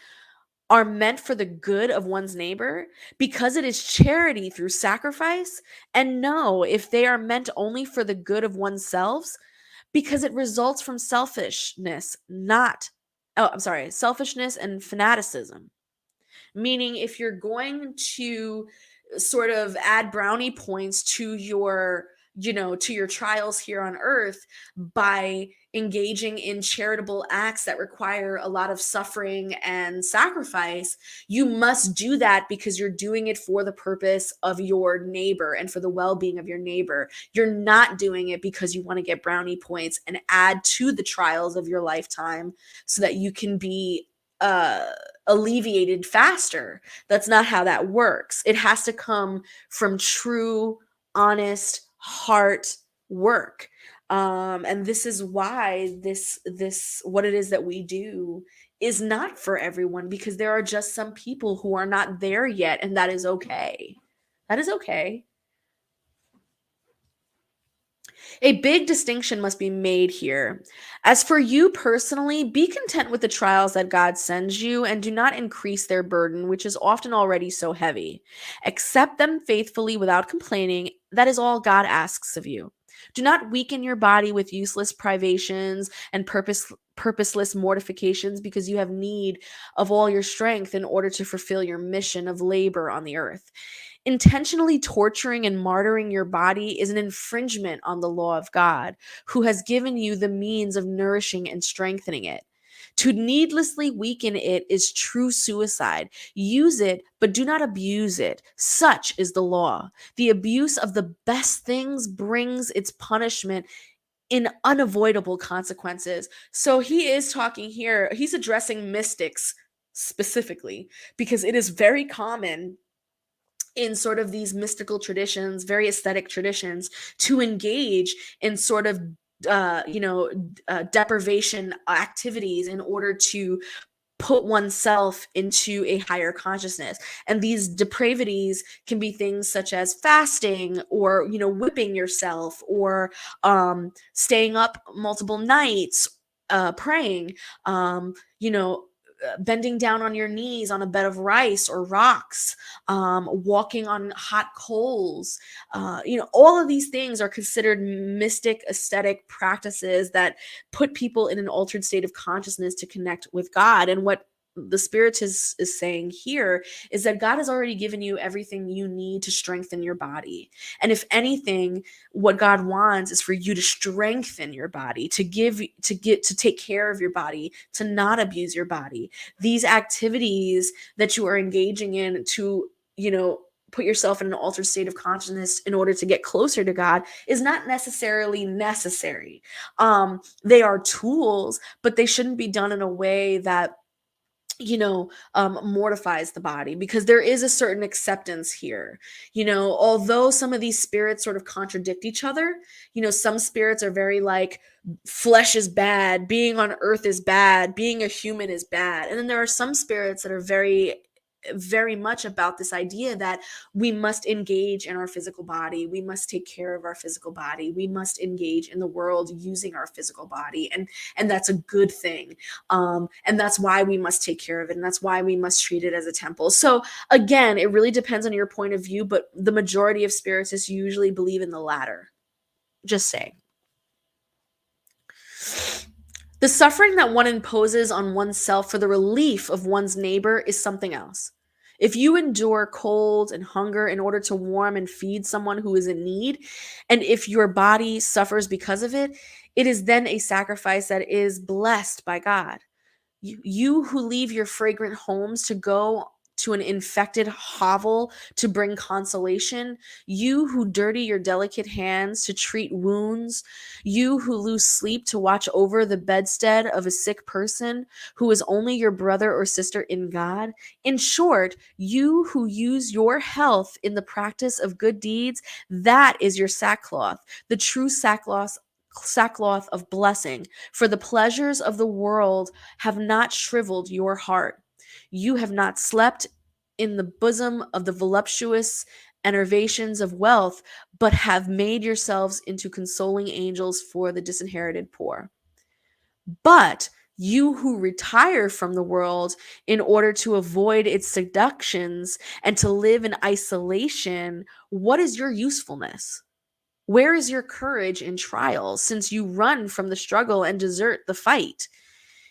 are meant for the good of one's neighbor, because it is charity through sacrifice, and no, if they are meant only for the good of oneself, because it results from selfishness, selfishness and fanaticism. Meaning, if you're going to sort of add brownie points to your to your trials here on earth by engaging in charitable acts that require a lot of suffering and sacrifice, you must do that because you're doing it for the purpose of your neighbor and for the well-being of your neighbor. You're not doing it because you want to get brownie points and add to the trials of your lifetime so that you can be alleviated faster. That's not how that works. It has to come from true, honest heart work. And this is why this what it is that we do is not for everyone, because there are just some people who are not there yet, and that is okay. That is okay. A big distinction must be made here. As for you personally, be content with the trials that God sends you and do not increase their burden, which is often already so heavy. Accept them faithfully without complaining. That is all God asks of you. Do not weaken your body with useless privations and purposeless mortifications, because you have need of all your strength in order to fulfill your mission of labor on the earth. Intentionally torturing and martyring your body is an infringement on the law of God, who has given you the means of nourishing and strengthening it. To needlessly weaken it is true suicide. Use it, but do not abuse it. Such is the law. The abuse of the best things brings its punishment in unavoidable consequences. So he is talking here, he's addressing mystics specifically, because it is very common in sort of these mystical traditions, very aesthetic traditions, to engage in sort of deprivation activities in order to put oneself into a higher consciousness. And these depravities can be things such as fasting, or, whipping yourself, or staying up multiple nights, praying, um, you know, bending down on your knees on a bed of rice or rocks, walking on hot coals. All of these things are considered mystic aesthetic practices that put people in an altered state of consciousness to connect with God. And what the Spiritist is saying here is that God has already given you everything you need to strengthen your body. And if anything, what God wants is for you to strengthen your body, to take care of your body, to not abuse your body. These activities that you are engaging in to, put yourself in an altered state of consciousness in order to get closer to God is not necessarily necessary. They are tools, but they shouldn't be done in a way that mortifies the body, because there is a certain acceptance here. Although some of these spirits sort of contradict each other, some spirits are very like, flesh is bad, being on earth is bad, being a human is bad. And then there are some spirits that are very, very much about this idea that we must engage in our physical body, we must take care of our physical body, we must engage in the world using our physical body, and that's a good thing. And that's why we must take care of it, and that's why we must treat it as a temple. So again, it really depends on your point of view, but the majority of spiritists usually believe in the latter. Just saying. The suffering that one imposes on oneself for the relief of one's neighbor is something else. If you endure cold and hunger in order to warm and feed someone who is in need, and if your body suffers because of it, it is then a sacrifice that is blessed by God. You who leave your fragrant homes to go to an infected hovel to bring consolation, you who dirty your delicate hands to treat wounds, you who lose sleep to watch over the bedstead of a sick person who is only your brother or sister in God. In short, you who use your health in the practice of good deeds, that is your sackcloth, the true sackcloth of blessing. For the pleasures of the world have not shriveled your heart. You have not slept in the bosom of the voluptuous enervations of wealth, but have made yourselves into consoling angels for the disinherited poor. But you who retire from the world in order to avoid its seductions and to live in isolation, what is your usefulness? Where is your courage in trials, since you run from the struggle and desert the fight?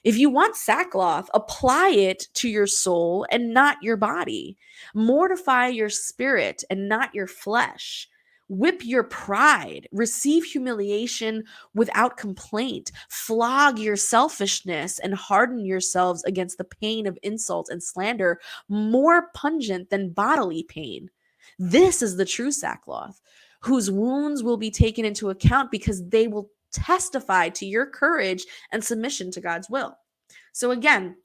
If you want sackcloth, apply it to your soul and not your body. Mortify your spirit and not your flesh. Whip your pride. Receive humiliation without complaint. Flog your selfishness and harden yourselves against the pain of insult and slander, more pungent than bodily pain. This is the true sackcloth, whose wounds will be taken into account because they will testify to your courage and submission to God's will. So again,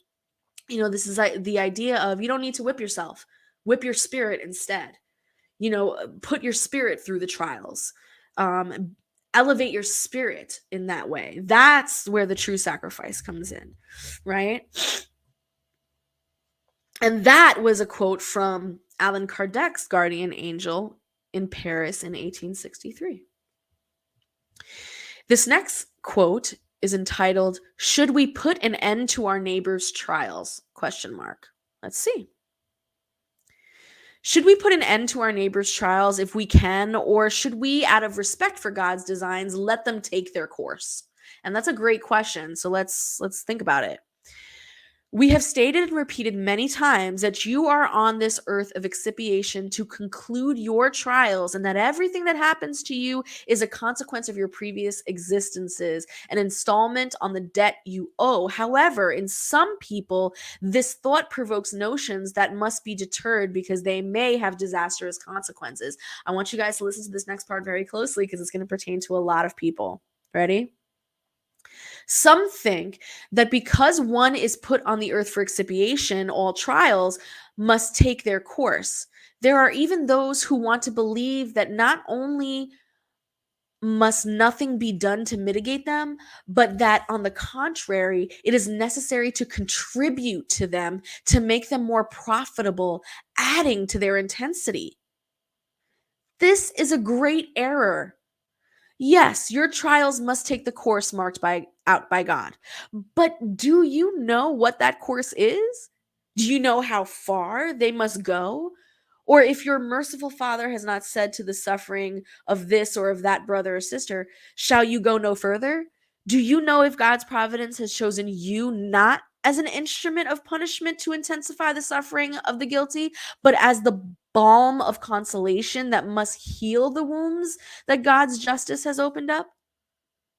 this is the idea of, you don't need to whip yourself. Whip your spirit instead. Put your spirit through the trials. Elevate your spirit in that way. That's where the true sacrifice comes in, right? And that was a quote from Allan Kardec's guardian angel in Paris in 1863. This next quote is entitled, "Should we put an end to our neighbor's trials?" ? Let's see. Should we put an end to our neighbor's trials if we can, or should we, out of respect for God's designs, let them take their course? And that's a great question. So let's think about it. We have stated and repeated many times that you are on this earth of expiation to conclude your trials, and that everything that happens to you is a consequence of your previous existences, an installment on the debt you owe. However, in some people, this thought provokes notions that must be deterred because they may have disastrous consequences. I want you guys to listen to this next part very closely because it's going to pertain to a lot of people. Ready? Some think that because one is put on the earth for expiation, all trials must take their course. There are even those who want to believe that not only must nothing be done to mitigate them, but that on the contrary, it is necessary to contribute to them to make them more profitable, adding to their intensity. This is a great error. Yes, your trials must take the course marked out by God. But do you know what that course is? Do you know how far they must go? Or if your merciful Father has not said to the suffering of this or of that brother or sister, shall you go no further? Do you know if God's providence has chosen you not as an instrument of punishment to intensify the suffering of the guilty, but as the balm of consolation that must heal the wounds that God's justice has opened up?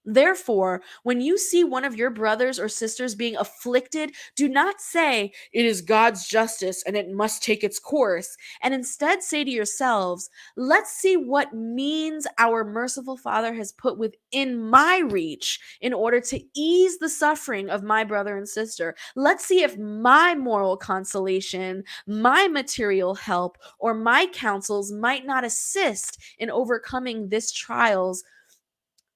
Therefore, when you see one of your brothers or sisters being afflicted, do not say, "It is God's justice and it must take its course." And instead say to yourselves, "Let's see what means our merciful Father has put within my reach in order to ease the suffering of my brother and sister. Let's see if my moral consolation, my material help, or my counsels might not assist in overcoming this trials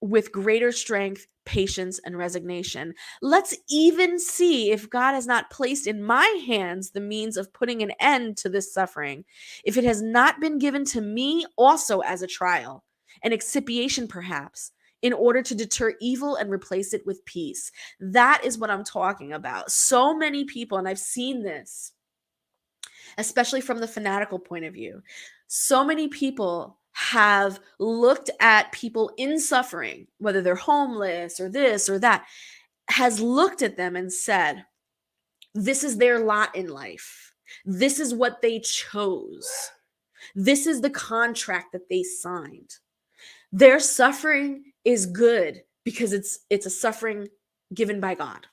with greater strength, patience, and resignation. Let's even see if God has not placed in my hands the means of putting an end to this suffering, if it has not been given to me also as a trial, an expiation perhaps, in order to deter evil and replace it with peace." That is what I'm talking about. So many people, and I've seen this, especially from the fanatical point of view. So many people have looked at people in suffering, whether they're homeless or this or that, has looked at them and said, this is their lot in life. This is what they chose. This is the contract that they signed. Their suffering is good because it's a suffering given by God.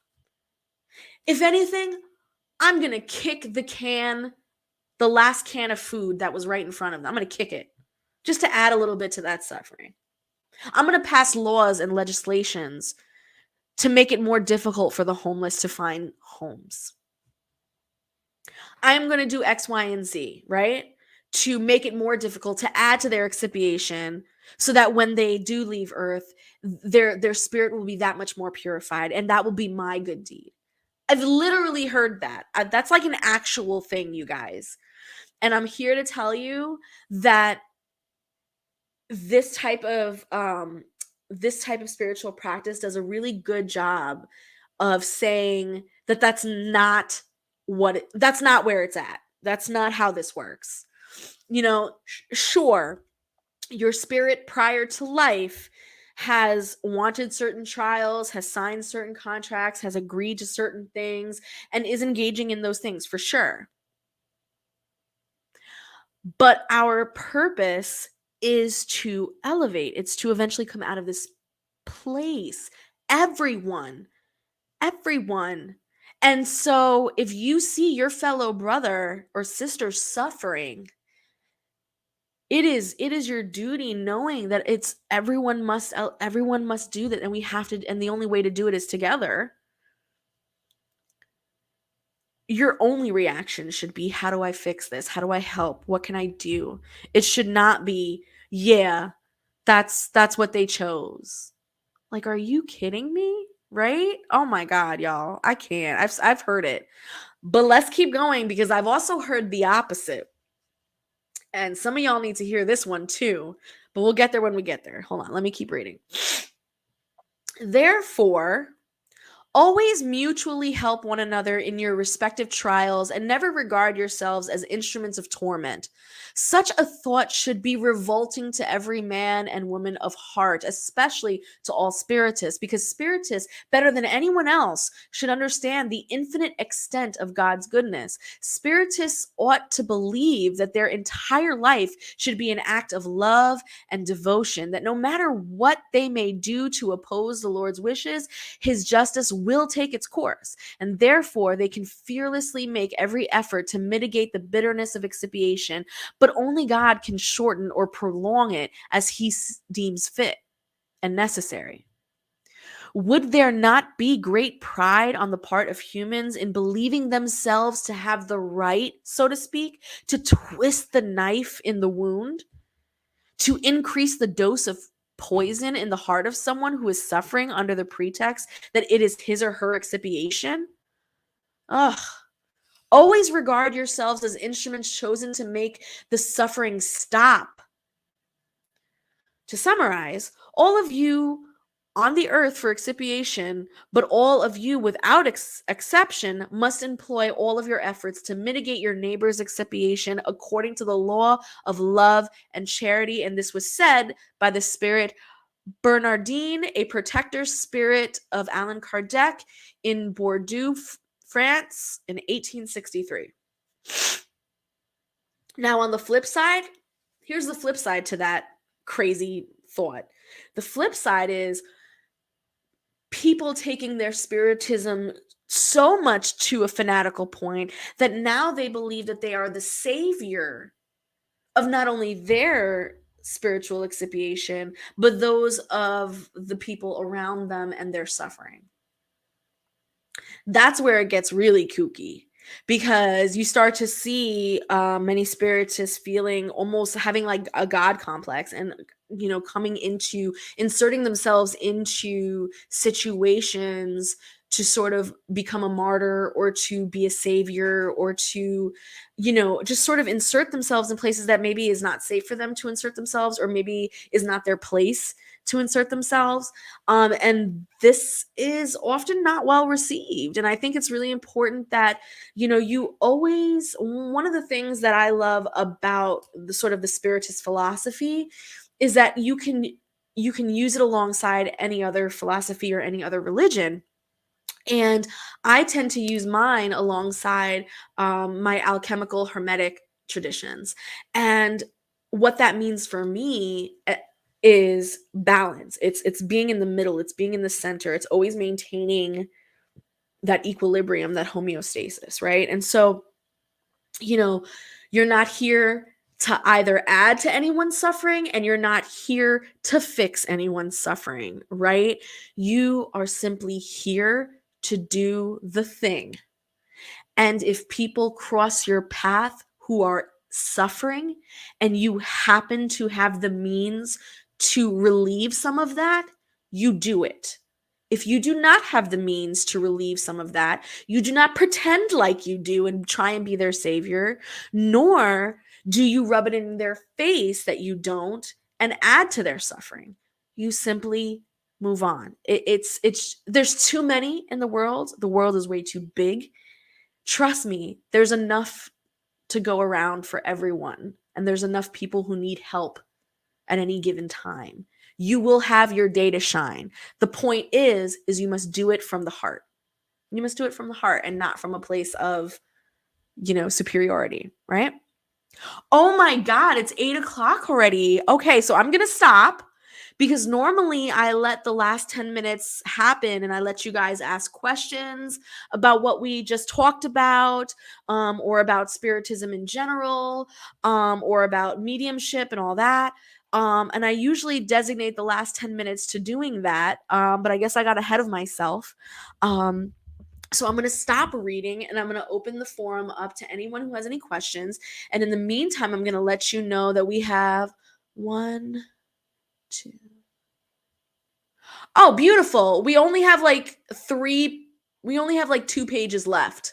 If anything, I'm going to kick the last can of food that was right in front of them. I'm going to kick it just to add a little bit to that suffering. I'm going to pass laws and legislations to make it more difficult for the homeless to find homes. I'm going to do X, Y, and Z, right? To make it more difficult, to add to their expiation, so that when they do leave Earth, their spirit will be that much more purified, and that will be my good deed. I've literally heard that. That's like an actual thing, you guys. And I'm here to tell you that this type of spiritual practice does a really good job of saying that that's not where it's at. That's not how this works. Sure, your spirit prior to life has wanted certain trials, has signed certain contracts, has agreed to certain things, and is engaging in those things for sure. But our purpose is to elevate. It's to eventually come out of this place. Everyone. And so if you see your fellow brother or sister suffering, it is your duty, knowing that it's everyone must do that, and we have to, and the only way to do it is together. Your only reaction should be, how do I fix this? How do I help? What can I do? It should not be, yeah, that's what they chose. Like, are you kidding me? Right? Oh my God, y'all. I can't. I've heard it. But let's keep going, because I've also heard the opposite. And some of y'all need to hear this one too. But we'll get there when we get there. Hold on. Let me keep reading. Therefore, always mutually help one another in your respective trials, and never regard yourselves as instruments of torment. Such a thought should be revolting to every man and woman of heart, especially to all spiritists, because spiritists, better than anyone else, should understand the infinite extent of God's goodness. Spiritists ought to believe that their entire life should be an act of love and devotion, that no matter what they may do to oppose the Lord's wishes, his justice will take its course, and therefore they can fearlessly make every effort to mitigate the bitterness of expiation, but only God can shorten or prolong it as he deems fit and necessary. Would there not be great pride on the part of humans in believing themselves to have the right, so to speak, to twist the knife in the wound, to increase the dose of poison in the heart of someone who is suffering under the pretext that it is his or her expiation. Ugh. Always regard yourselves as instruments chosen to make the suffering stop. To summarize, all of you on the earth for expiation, but all of you without exception must employ all of your efforts to mitigate your neighbor's expiation according to the law of love and charity. And this was said by the spirit Bernardine, a protector spirit of Allan Kardec in Bordeaux, France in 1863. Now, on the flip side, here's the flip side to that crazy thought. The flip side is people taking their spiritism so much to a fanatical point that now they believe that they are the savior of not only their spiritual expiation, but those of the people around them and their suffering. That's where it gets really kooky, because you start to see many spiritists feeling almost having like a God complex, and coming into inserting themselves into situations to sort of become a martyr or to be a savior or to just sort of insert themselves in places that maybe is not safe for them to insert themselves, or maybe is not their place to insert themselves. And this is often not well received. And I think it's really important that, you always, one of the things that I love about the sort of the spiritist philosophy is that you can use it alongside any other philosophy or any other religion. And I tend to use mine alongside my alchemical hermetic traditions. And what that means for me is balance. It's being in the middle. It's being in the center. It's always maintaining that equilibrium, that homeostasis, right? And so, you're not here to either add to anyone's suffering, and you're not here to fix anyone's suffering, right? You are simply here to do the thing. And if people cross your path who are suffering, and you happen to have the means to relieve some of that, you do it. If you do not have the means to relieve some of that, you do not pretend like you do and try and be their savior, nor do you rub it in their face that you don't and add to their suffering. You simply move on. It's there's too many in the world. The world is way too big. Trust me, there's enough to go around for everyone, and there's enough people who need help at any given time. You will have your day to shine. The point is you must do it from the heart. You must do it from the heart and not from a place of, superiority, right? Oh my God, it's 8:00 already. Okay, so I'm going to stop, because normally I let the last 10 minutes happen and I let you guys ask questions about what we just talked about, or about spiritism in general, or about mediumship and all that. And I usually designate the last 10 minutes to doing that, but I guess I got ahead of myself. So I'm going to stop reading, and I'm going to open the forum up to anyone who has any questions. And in the meantime, I'm going to let you know that we have 1, 2. Oh, beautiful. We only have like 2 pages left.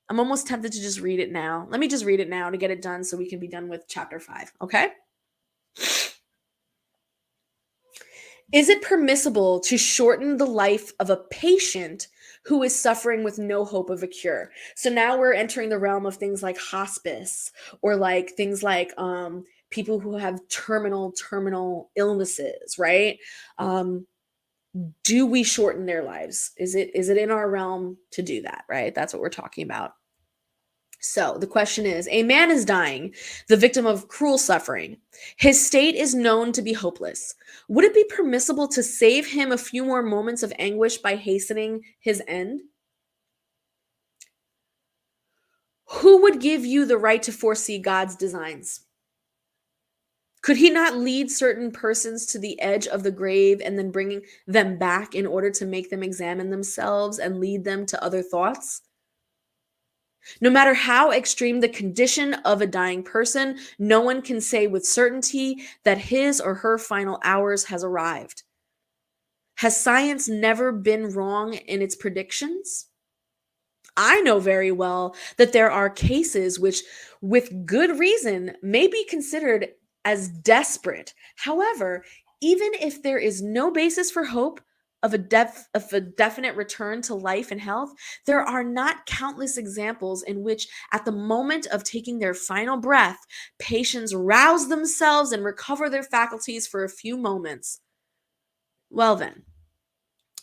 I'm almost tempted to just read it now. Let me just read it now to get it done so we can be done with chapter 5. Okay? Is it permissible to shorten the life of a patient who is suffering with no hope of a cure? So now we're entering the realm of things like hospice, or like things like people who have terminal illnesses, right? Do we shorten their lives? Is it in our realm to do that, right? That's what we're talking about. So the question is, a man is dying, the victim of cruel suffering. His state is known to be hopeless. Would it be permissible to save him a few more moments of anguish by hastening his end? Who would give you the right to foresee God's designs? Could he not lead certain persons to the edge of the grave and then bring them back in order to make them examine themselves and lead them to other thoughts? No matter how extreme the condition of a dying person, no one can say with certainty that his or her final hours has arrived. Has science never been wrong in its predictions? I know very well that there are cases which, with good reason, may be considered as desperate. However, even if there is no basis for hope of a definite return to life and health, there are not countless examples in which, at the moment of taking their final breath, patients rouse themselves and recover their faculties for a few moments. Well, then,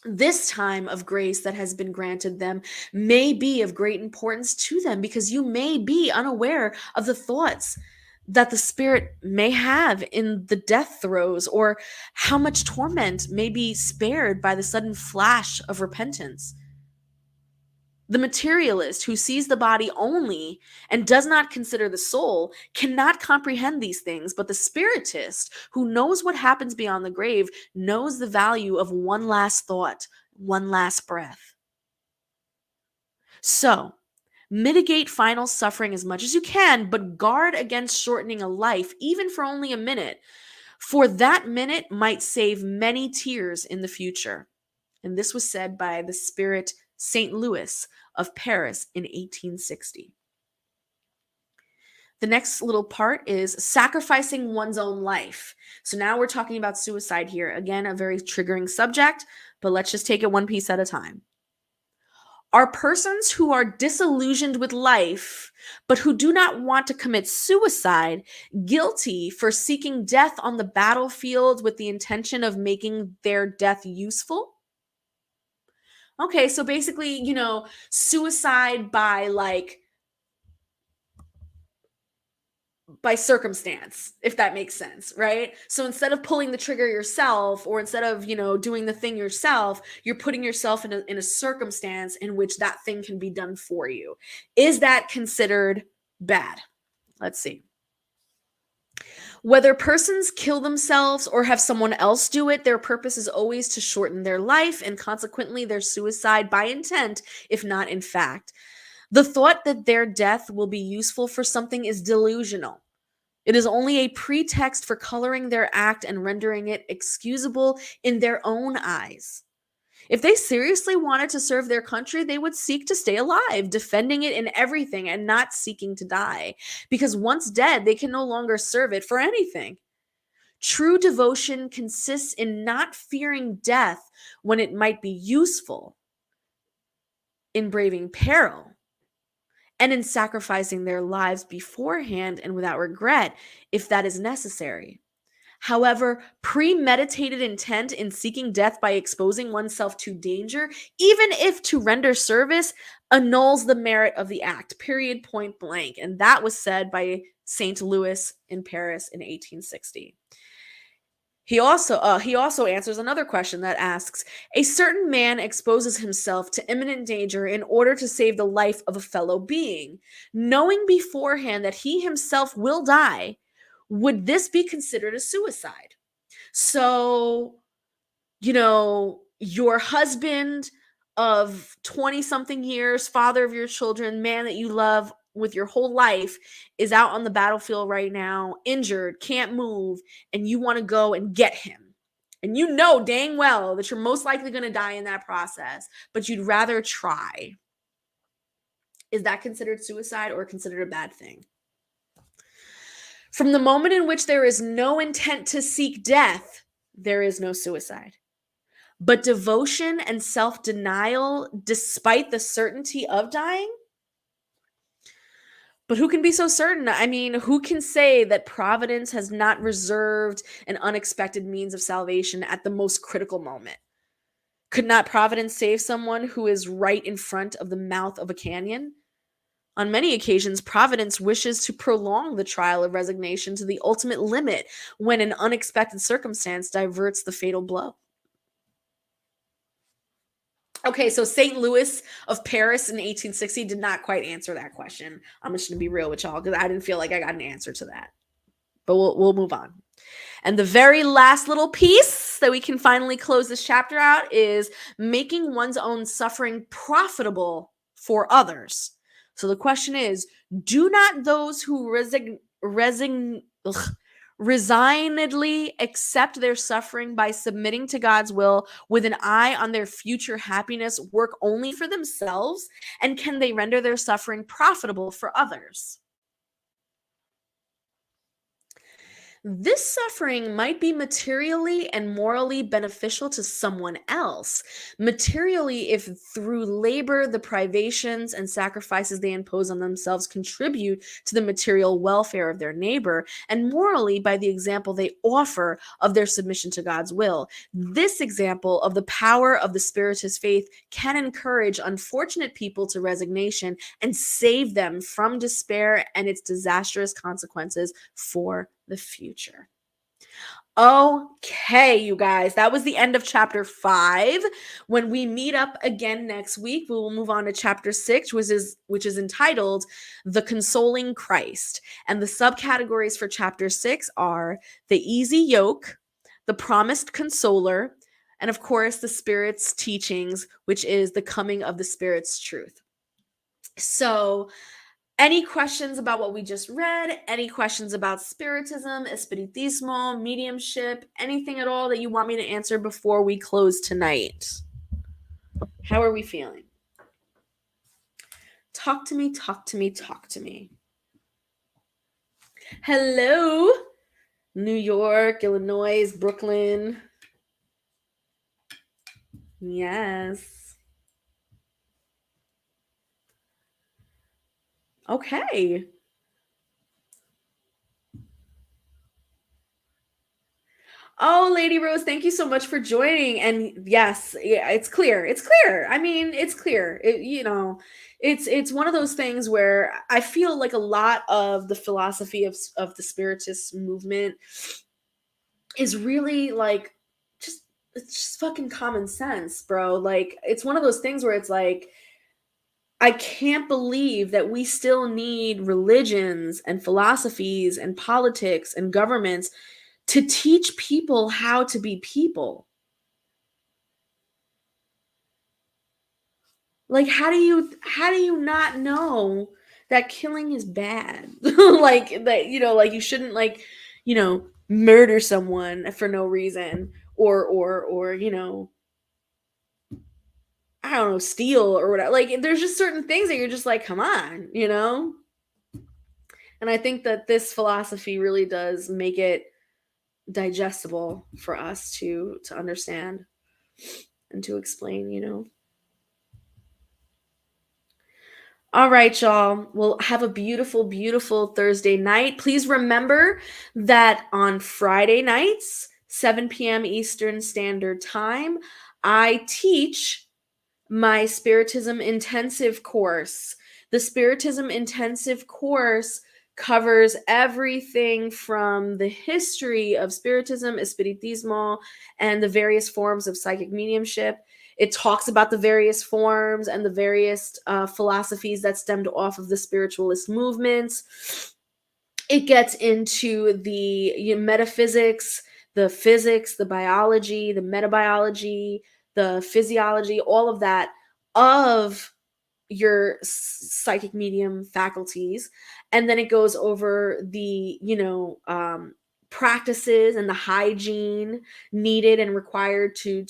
this time of grace that has been granted them may be of great importance to them, because you may be unaware of the thoughts that the spirit may have in the death throes, or how much torment may be spared by the sudden flash of repentance. The materialist who sees the body only and does not consider the soul cannot comprehend these things, but the spiritist who knows what happens beyond the grave knows the value of one last thought, one last breath. So, mitigate final suffering as much as you can, but guard against shortening a life, even for only a minute, for that minute might save many tears in the future. And this was said by the spirit St. Louis of Paris in 1860. The next little part is sacrificing one's own life. So now we're talking about suicide here. Again, a very triggering subject, but let's just take it one piece at a time. Are persons who are disillusioned with life, but who do not want to commit suicide, guilty for seeking death on the battlefield with the intention of making their death useful? Okay, so basically, suicide by circumstance, if that makes sense, right? So instead of pulling the trigger yourself, or instead of, doing the thing yourself, you're putting yourself in a circumstance in which that thing can be done for you. Is that considered bad? Let's see. Whether persons kill themselves or have someone else do it, their purpose is always to shorten their life, and consequently their suicide by intent, if not in fact. The thought that their death will be useful for something is delusional. It is only a pretext for coloring their act and rendering it excusable in their own eyes. If they seriously wanted to serve their country, they would seek to stay alive, defending it in everything and not seeking to die, because once dead, they can no longer serve it for anything. True devotion consists in not fearing death when it might be useful, in braving peril, and in sacrificing their lives beforehand and without regret if that is necessary. However, premeditated intent in seeking death by exposing oneself to danger, even if to render service, annuls the merit of the act, period, point blank. And that was said by St. Louis in Paris in 1860. He also answers another question that asks, a certain man exposes himself to imminent danger in order to save the life of a fellow being, knowing beforehand that he himself will die. Would this be considered a suicide? So, your husband of 20 something years, father of your children, man that you love with your whole life, is out on the battlefield right now, injured, can't move, and you want to go and get him. And you know dang well that you're most likely going to die in that process, but you'd rather try. Is that considered suicide or considered a bad thing? From the moment in which there is no intent to seek death, there is no suicide. But devotion and self-denial, despite the certainty of dying? But who can be so certain? I mean, who can say that Providence has not reserved an unexpected means of salvation at the most critical moment? Could not Providence save someone who is right in front of the mouth of a canyon? On many occasions, Providence wishes to prolong the trial of resignation to the ultimate limit when an unexpected circumstance diverts the fatal blow. Okay, so St. Louis of Paris in 1860 did not quite answer that question. I'm just going to be real with y'all because I didn't feel like I got an answer to that. But we'll move on. And the very last little piece that we can finally close this chapter out is making one's own suffering profitable for others. So the question is, do not those who resignedly accept their suffering by submitting to God's will with an eye on their future happiness work only for themselves? And can they render their suffering profitable for others? This suffering might be materially and morally beneficial to someone else. Materially, if through labor, the privations and sacrifices they impose on themselves contribute to the material welfare of their neighbor, and morally, by the example they offer of their submission to God's will. This example of the power of the Spiritist faith can encourage unfortunate people to resignation and save them from despair and its disastrous consequences for the future. Okay, you guys, that was the end of chapter 5. When we meet up again next week, we will move on to chapter 6, which is entitled The Consoling Christ. And the subcategories for chapter 6 are the easy yoke, the promised consoler, and of course, the Spirit's teachings, which is the coming of the Spirit's truth. So, any questions about what we just read? Any questions about spiritism, espiritismo, mediumship, anything at all that you want me to answer before we close tonight? How are we feeling? Talk to me, talk to me, talk to me. Hello, New York, Illinois, Brooklyn. Yes. Okay. Oh, Lady Rose, thank you so much for joining. And yes, yeah, it's clear. It's clear. I mean, it's clear. It's one of those things where I feel like a lot of the philosophy of the Spiritist movement is really like it's just fucking common sense, bro. Like it's one of those things where it's like I can't believe that we still need religions and philosophies and politics and governments to teach people how to be people. Like how do you not know that killing is bad? Like that, like you shouldn't murder someone for no reason or I don't know, steal or whatever. Like there's just certain things that you're just like, come on. And I think that this philosophy really does make it digestible for us to understand and to explain. All right, y'all. Well, have a beautiful, beautiful Thursday night. Please remember that on Friday nights, 7 p.m. Eastern Standard Time, I teach my Spiritism Intensive course. The Spiritism Intensive course covers everything from the history of Spiritism, Espiritismo, and the various forms of psychic mediumship. It talks about the various forms and the various philosophies that stemmed off of the spiritualist movements. It gets into the metaphysics, the physics, the biology, the metabiology, the physiology, all of that of your psychic medium faculties. And then it goes over the practices and the hygiene needed and required to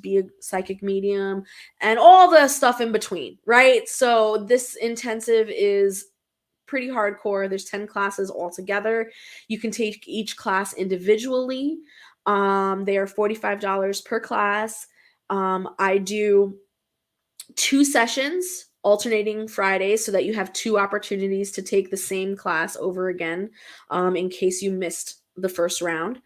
be a psychic medium and all the stuff in between, right? So this intensive is pretty hardcore. There's 10 classes altogether. You can take each class individually. They are $45 per class. I do 2 sessions alternating Fridays so that you have 2 opportunities to take the same class over again in case you missed the first round.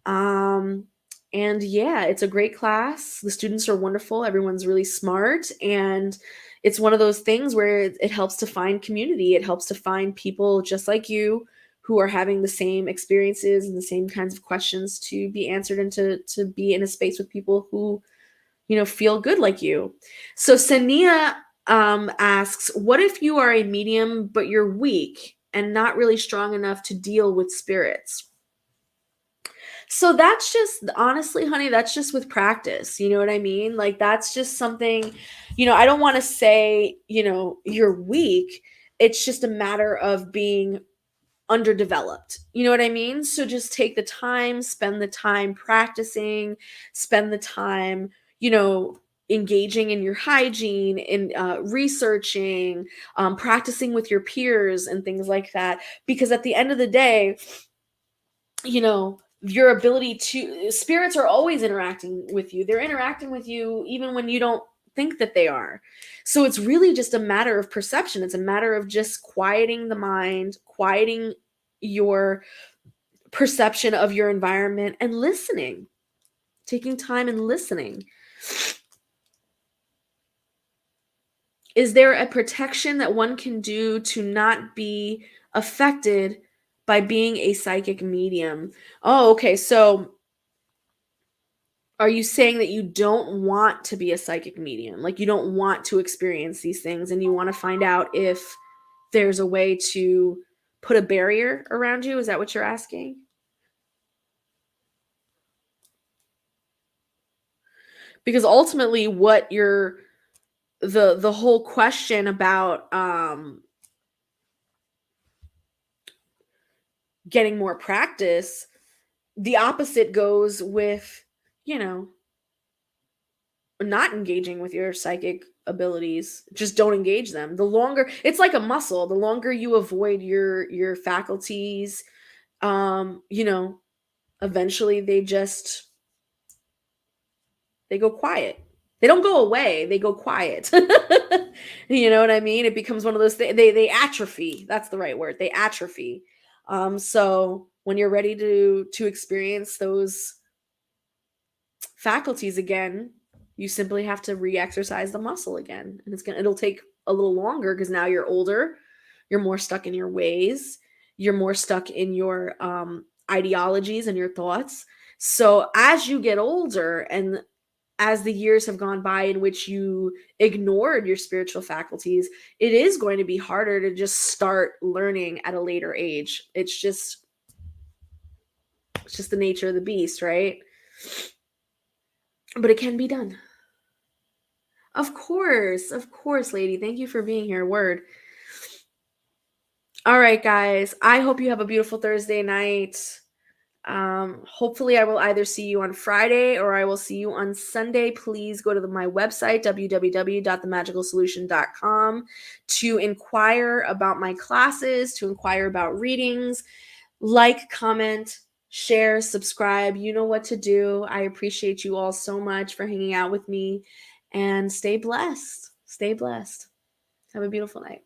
And yeah, it's a great class. The students are wonderful. Everyone's really smart. And it's one of those things where it helps to find community. It helps to find people just like you who are having the same experiences and the same kinds of questions to be answered and to be in a space with people who feel good like you. So Sania asks, what if you are a medium, but you're weak and not really strong enough to deal with spirits? So that's just, honestly, honey, that's just with practice. You know what I mean? Like, that's just something, I don't want to say, you're weak, It's just a matter of being underdeveloped. You know what I mean? So just take the time, spend the time practicing, spend the time, engaging in your hygiene, in researching, practicing with your peers and things like that. Because at the end of the day, your ability to spirits are always interacting with you. They're interacting with you even when you don't think that they are. So it's really just a matter of perception. It's a matter of just quieting the mind, quieting your perception of your environment, and listening, taking time and listening. Is there a protection that one can do to not be affected by being a psychic medium? Oh, okay. So are you saying that you don't want to be a psychic medium? Like you don't want to experience these things and you want to find out if there's a way to put a barrier around you? Is that what you're asking? Because ultimately what you're the whole question about getting more practice, the opposite goes with, you know, not engaging with your psychic abilities. Just don't engage them. The longer, it's like a muscle, the longer you avoid your faculties, you know, eventually they go quiet. They don't go away, they go quiet. You know what I mean? It becomes one of those things, they atrophy. That's the right word. They atrophy. So when you're ready to experience those faculties again, you simply have to re-exercise the muscle again. And it'll take a little longer because now you're older, you're more stuck in your ways, you're more stuck in your ideologies and your thoughts. So as you get older and as the years have gone by in which you ignored your spiritual faculties, it is going to be harder to just start learning at a later age. It's just the nature of the beast, right? But it can be done. Of course, lady. Thank you for being here. Word. All right, guys. I hope you have a beautiful Thursday night. Hopefully I will either see you on Friday or I will see you on Sunday. Please go to my website, www.themagicalsolution.com, to inquire about my classes, to inquire about readings. Like, comment, share, subscribe. You know what to do. I appreciate you all so much for hanging out with me, and stay blessed. Stay blessed. Have a beautiful night.